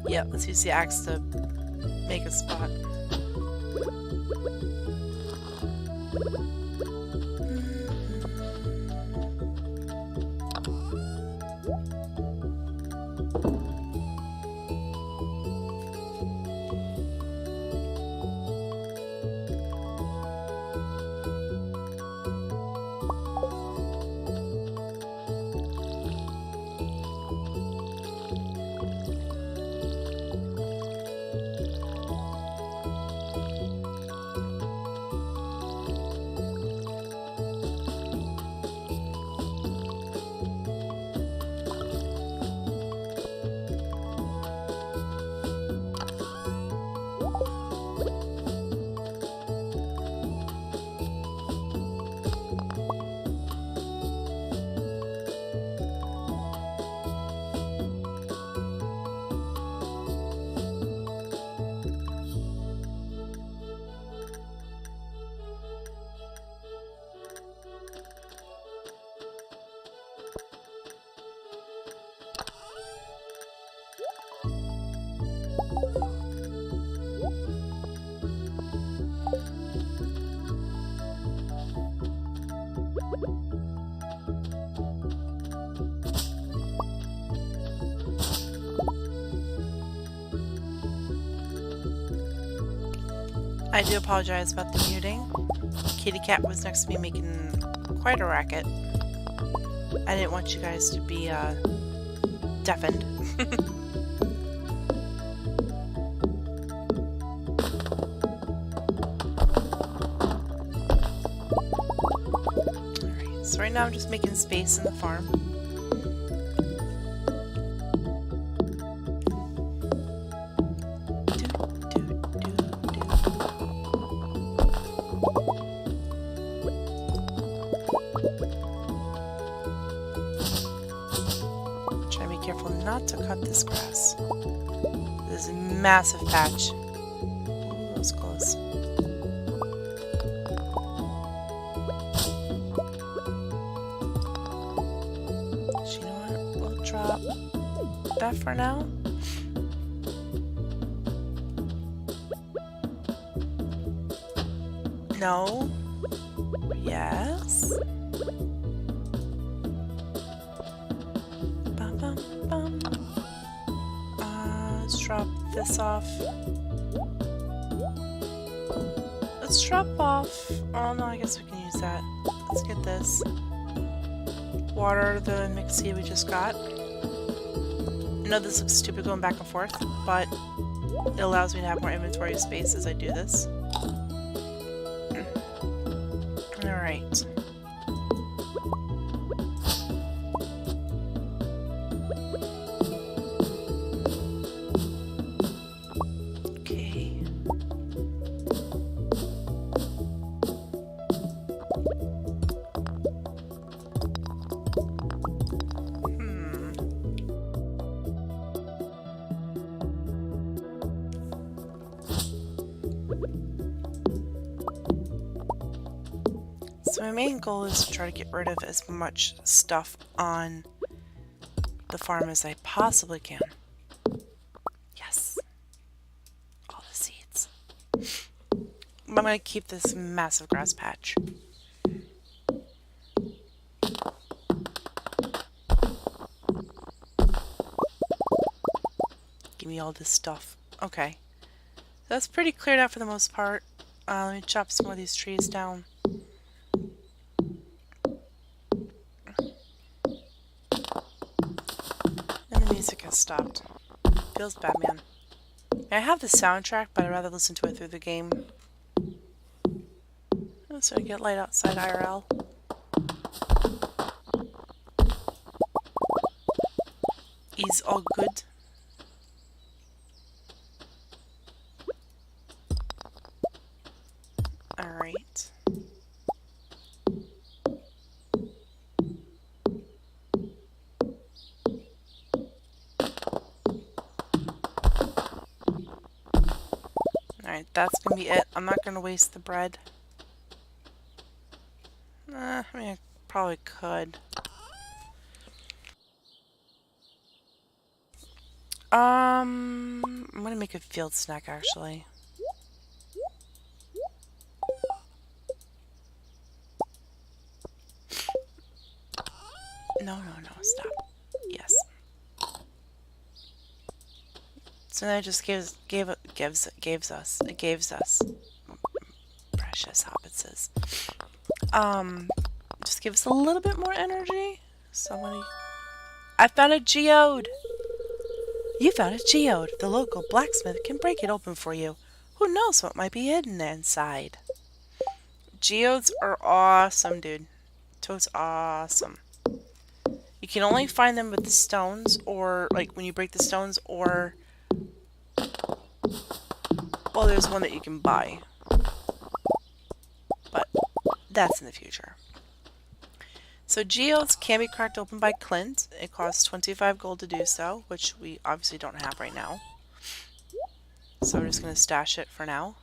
Yeah, let's use the axe to make a spot. I do apologize about the muting. Kitty Cat was next to me making quite a racket. I didn't want you guys to be deafened. Alright, so right now I'm just making space in the farm. Not to cut this grass. This is a massive patch. Ooh, that was close. You know what? We'll drop that for now. No. Yes. Let's drop this off. Let's drop off. Oh no, I guess we can use that. Let's get this. Water the mixed seed we just got. I know this looks stupid going back and forth, but it allows me to have more inventory space as I do this. Alright. So my main goal is to try to get rid of as much stuff on the farm as I possibly can. Yes. All the seeds. I'm going to keep this massive grass patch. Give me all this stuff. Okay. That's pretty cleared out for the most part. Let me chop some of these trees down. And the music has stopped. Feels bad, man. I have the soundtrack, but I'd rather listen to it through the game. Oh, so I get light outside IRL. Is all good. Alright. Alright, that's gonna be it. I'm not gonna waste the bread. I mean, I probably could. I'm gonna make a field snack actually. No, stop. Yes. So then it just gives us precious hobbitses. Just give us a little bit more energy. Somebody, I found a geode. You found a geode. The local blacksmith can break it open for you. Who knows what might be hidden inside? Geodes are awesome, dude. Toad's awesome. You can only find them with the stones, or like when you break the stones, or well, there's one that you can buy, but that's in the future. So geodes can be cracked open by Clint. It costs 25 gold to do so, which we obviously don't have right now. So we're just gonna stash it for now.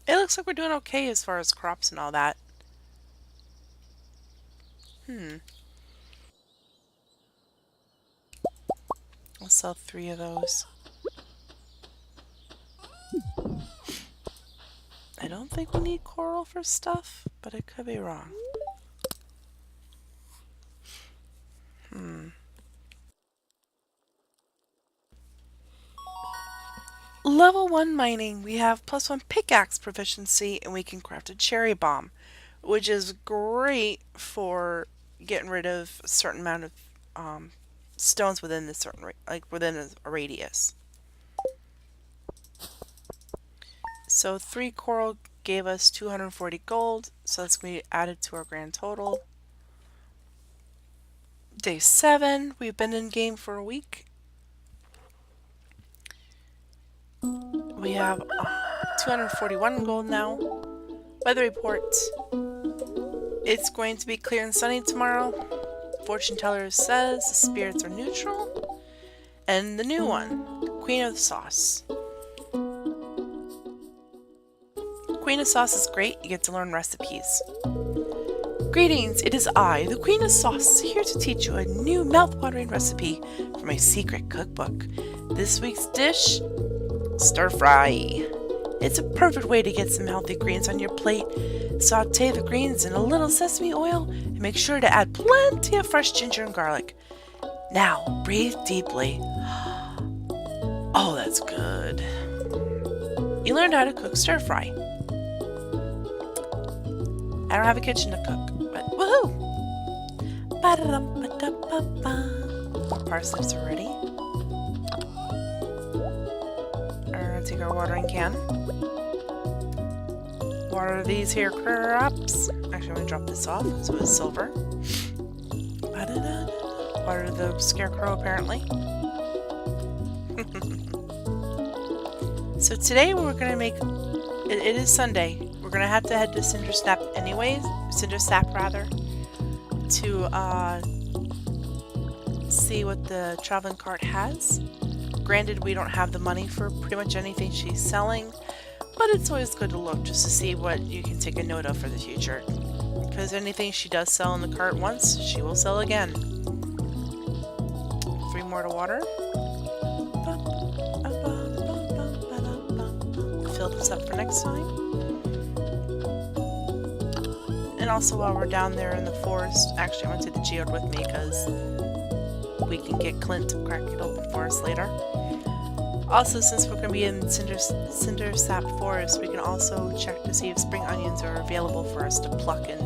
It looks like we're doing okay as far as crops and all that. I'll sell 3 of those. I don't think we need coral for stuff, but I could be wrong. Level 1 mining. We have +1 pickaxe proficiency, and we can craft a cherry bomb, which is great for getting rid of a certain amount of stones within the certain within a radius. So 3 coral gave us 240 gold, so that's going to be added to our grand total. Day 7, we've been in game for a week. We have 241 gold now. Weather report. It's going to be clear and sunny tomorrow. Fortune teller says the spirits are neutral. And the new one, Queen of the Sauce. Queen of Sauce is great. You get to learn recipes. Greetings, it is I, the Queen of Sauce, here to teach you a new mouth-watering recipe from my secret cookbook. This week's dish, stir fry. It's a perfect way to get some healthy greens on your plate. Saute the greens in a little sesame oil and make sure to add plenty of fresh ginger and garlic. Now, breathe deeply. Oh, that's good. You learned how to cook stir fry. I don't have a kitchen to cook, but woohoo! More parsnips are ready. We're gonna take our watering can. Water these here crops. Actually, I'm gonna drop this off so it's silver. Water the scarecrow, apparently. So today we're gonna make. It is Sunday. We're gonna have to head to Cindersap anyways. Cindersap rather, to see what the traveling cart has. Granted, we don't have the money for pretty much anything she's selling, but it's always good to look just to see what you can take a note of for the future. Because anything she does sell in the cart once, she will sell again. 3 more to water. Fill this up for next time. And also while we're down there in the forest, actually I want to take the geode with me because we can get Clint to crack it open for us later. Also, since we're going to be in Cindersap Forest, we can also check to see if spring onions are available for us to pluck. And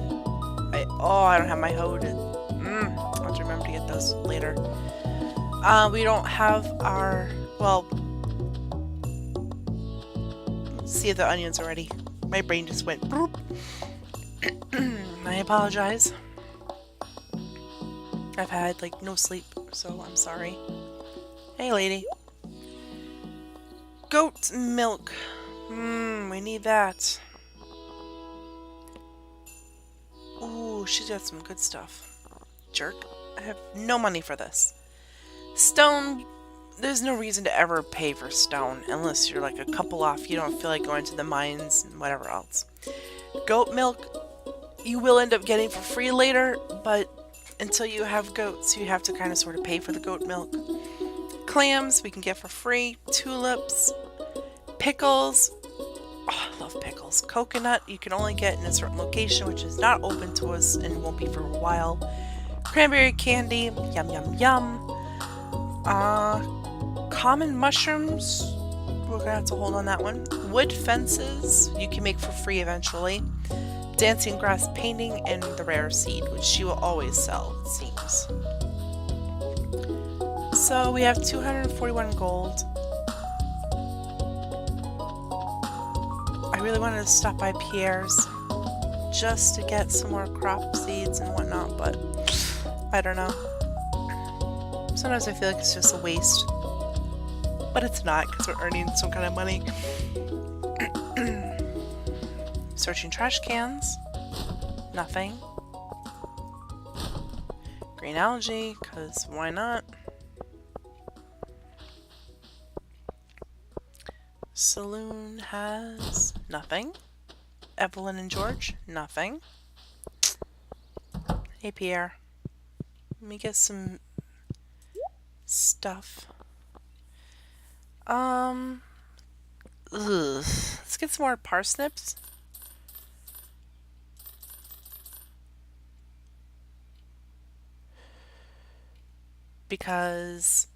I don't have my hoe to. I'll have to remember to get those later. We don't have our, well, see the onions already. My brain just went boop. I apologize. I've had like no sleep, so I'm sorry. Hey lady. Goat milk. We need that. Ooh, she's got some good stuff. Jerk. I have no money for this. Stone. There's no reason to ever pay for stone unless you're like a couple off. You don't feel like going to the mines and whatever else. Goat milk, you will end up getting for free later, but until you have goats, you have to kind of sort of pay for the goat milk. Clams, we can get for free. Tulips. Pickles. Oh, I love pickles. Coconut, you can only get in a certain location, which is not open to us and won't be for a while. Cranberry candy. Yum, yum, yum. Common mushrooms. We're gonna have to hold on that one. Wood fences, you can make for free eventually. Dancing grass painting, and the rare seed, which she will always sell, it seems. So we have 241 gold. I really wanted to stop by Pierre's just to get some more crop seeds and whatnot, but I don't know. Sometimes I feel like it's just a waste. But it's not, because we're earning some kind of money. Searching trash cans. Nothing. Green algae, because why not? Saloon has nothing. Evelyn and George, nothing. Hey Pierre. Let me get some stuff. Let's get some more parsnips. Because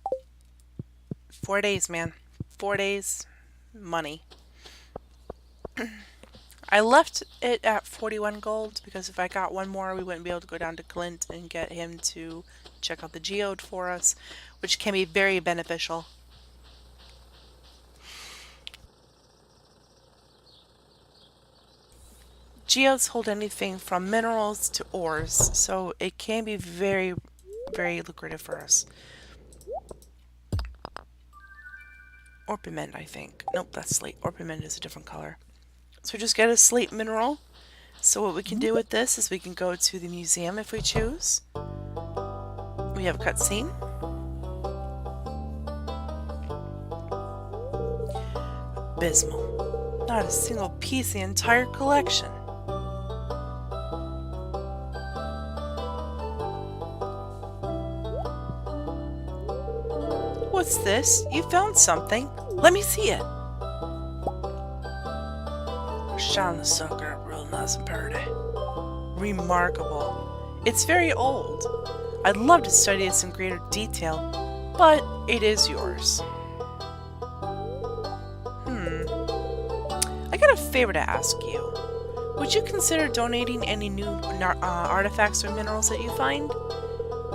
4 days, man. 4 days, money. I left it at 41 gold because if I got one more, we wouldn't be able to go down to Clint and get him to check out the geode for us, which can be very beneficial. Geodes hold anything from minerals to ores, so it can be very, very lucrative for us. Orpiment, I think. Nope, that's slate. Orpiment is a different color. So we just get a slate mineral. So what we can do with this is we can go to the museum if we choose. We have a cutscene. Abysmal. Not a single piece in the entire collection. What's this? You found something. Let me see it. Shine the sucker up real nice and pretty. Remarkable. It's very old. I'd love to study this in greater detail, but it is yours. I got a favor to ask you. Would you consider donating any new artifacts or minerals that you find?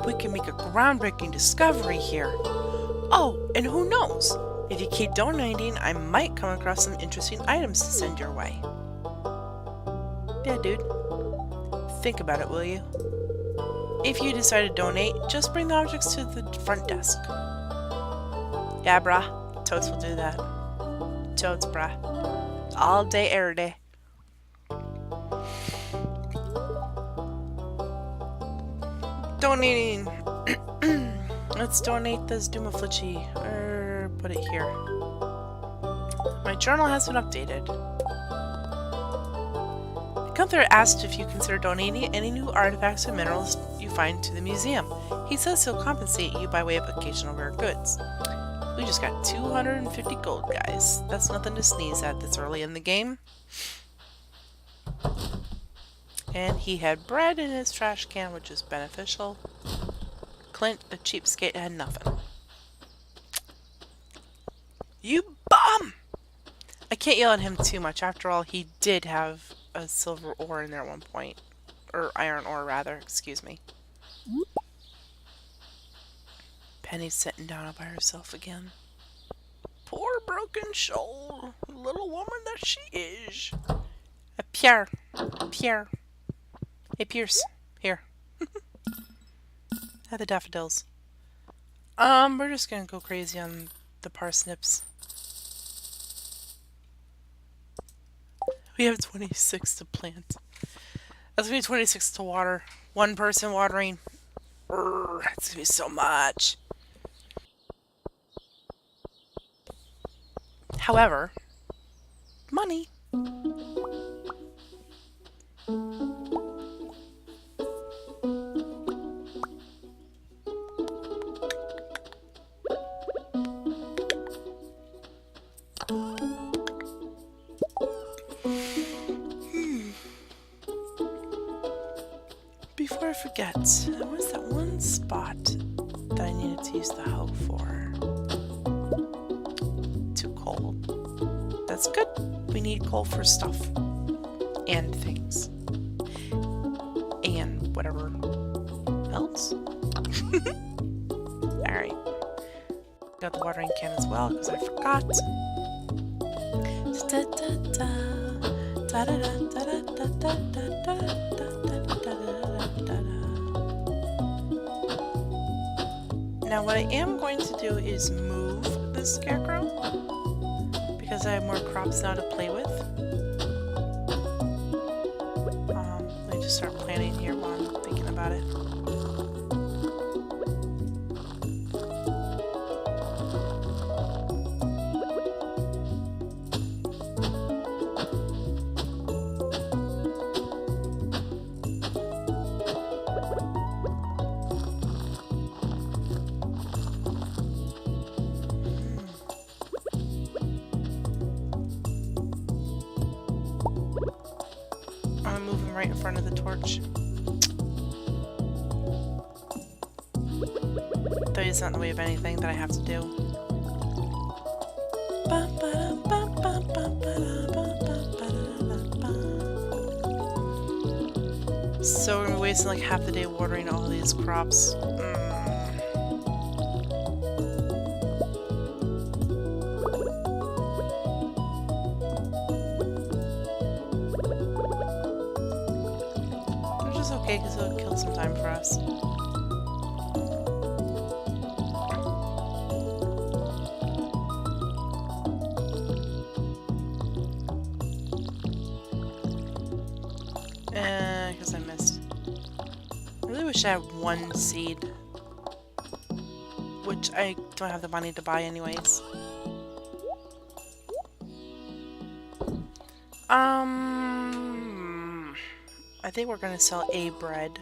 We can make a groundbreaking discovery here. Oh, and who knows? If you keep donating, I might come across some interesting items to send your way. Yeah, dude. Think about it, will you? If you decide to donate, just bring the objects to the front desk. Yeah, brah. Totes will do that. Totes, brah. All day, every day. Donating. Let's donate this Dumaflichi, or put it here. My journal has been updated. Gunther asked if you consider donating any new artifacts or minerals you find to the museum. He says he'll compensate you by way of occasional rare goods. We just got 250 gold, guys. That's nothing to sneeze at this early in the game. And he had bread in his trash can, which is beneficial. Clint, the cheapskate, had nothing. You bum! I can't yell at him too much. After all, he did have a silver ore in there at one point. Or iron ore, rather. Excuse me. Penny's sitting down by herself again. Poor broken soul, little woman that she is. Pierre. Pierre. Hey, Pierce. Here. Have the daffodils. We're just gonna go crazy on the parsnips. We have 26 to plant. That's gonna be 26 to water. One person watering. That's gonna be so much. However, money. Before I forget, what's that one spot that I needed to use the hoe for? Too cold. That's good. We need coal for stuff. And things. And whatever else. Alright. Got the watering can as well, because I forgot. Now what I am going to do is move this scarecrow because I have more crops now to play with. Let me just start planting here while I'm thinking about it. I'm moving right in front of the torch. Though it's not in the way of anything that I have to do. So we're wasting like half the day watering all these crops. Which is okay because it'll kill some time for us. Because I missed. I really wish I had one seed. Which I don't have the money to buy anyways. I think we're gonna sell a bread.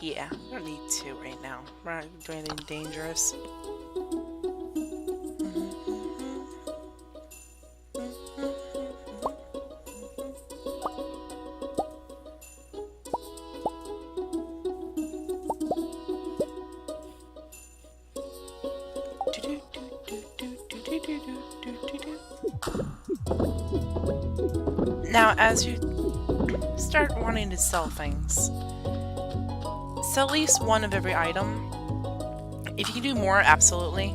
Yeah, we don't need two right now. We're not doing anything dangerous. Now, as you start wanting to sell things, sell at least one of every item. If you can do more, absolutely.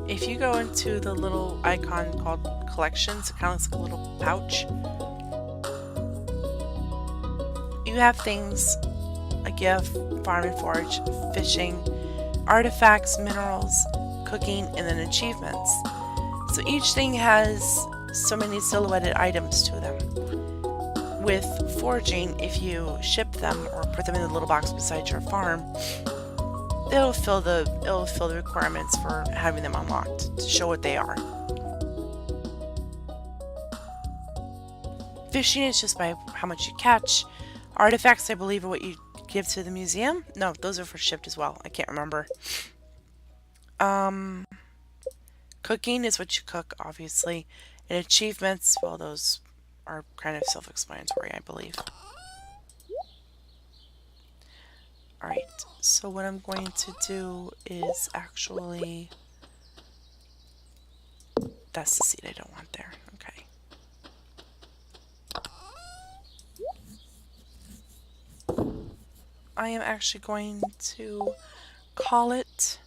If you go into the little icon called collections, it kind of looks like a little pouch. You have things like you have farm and forage, fishing, artifacts, minerals, cooking, and then achievements. So each thing has so many silhouetted items to them. With foraging, if you ship them or put them in the little box beside your farm, it'll fill the requirements for having them unlocked to show what they are. Fishing is just by how much you catch. Artifacts, I believe, are what you give to the museum. No, those are for shipped as well. I can't remember. Cooking is what you cook, obviously. And achievements, well, those are kind of self-explanatory, I believe. Alright, so what I'm going to do is actually... That's the seed I don't want there. Okay. I am actually going to call it,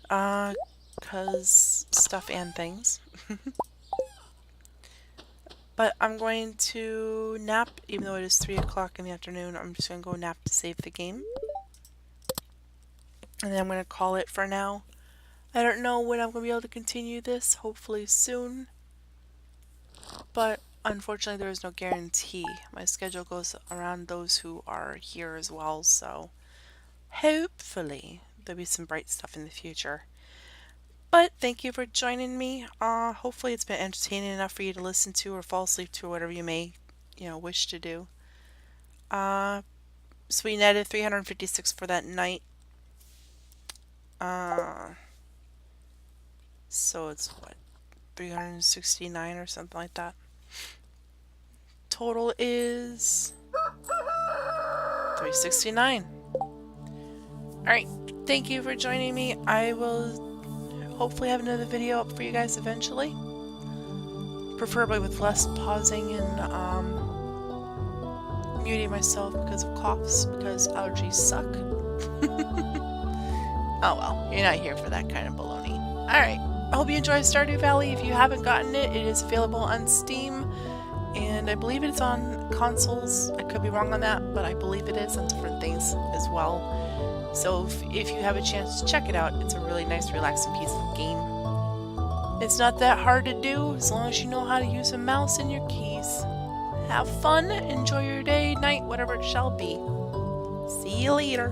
cause stuff and things. But I'm going to nap, even though it is 3 o'clock in the afternoon. I'm just going to go nap to save the game. And then I'm going to call it for now. I don't know when I'm going to be able to continue this, hopefully soon. But unfortunately there is no guarantee. My schedule goes around those who are here as well, so hopefully there'll be some bright stuff in the future. But thank you for joining me. Hopefully it's been entertaining enough for you to listen to or fall asleep to or whatever you may, wish to do. So we netted 356 for that night. So it's what, 369 or something like that. Total is 369. Alright, thank you for joining me. I will hopefully have another video up for you guys eventually. Preferably with less pausing and muting myself because of coughs, because allergies suck. Oh well, you're not here for that kind of baloney. Alright, I hope you enjoy Stardew Valley. If you haven't gotten it, it is available on Steam. And I believe it's on consoles. I could be wrong on that, but I believe it is on different things as well. So if you have a chance to check it out, it's a really nice, relaxing, peaceful game. It's not that hard to do as long as you know how to use a mouse and your keys. Have fun, enjoy your day, night, whatever it shall be. See you later.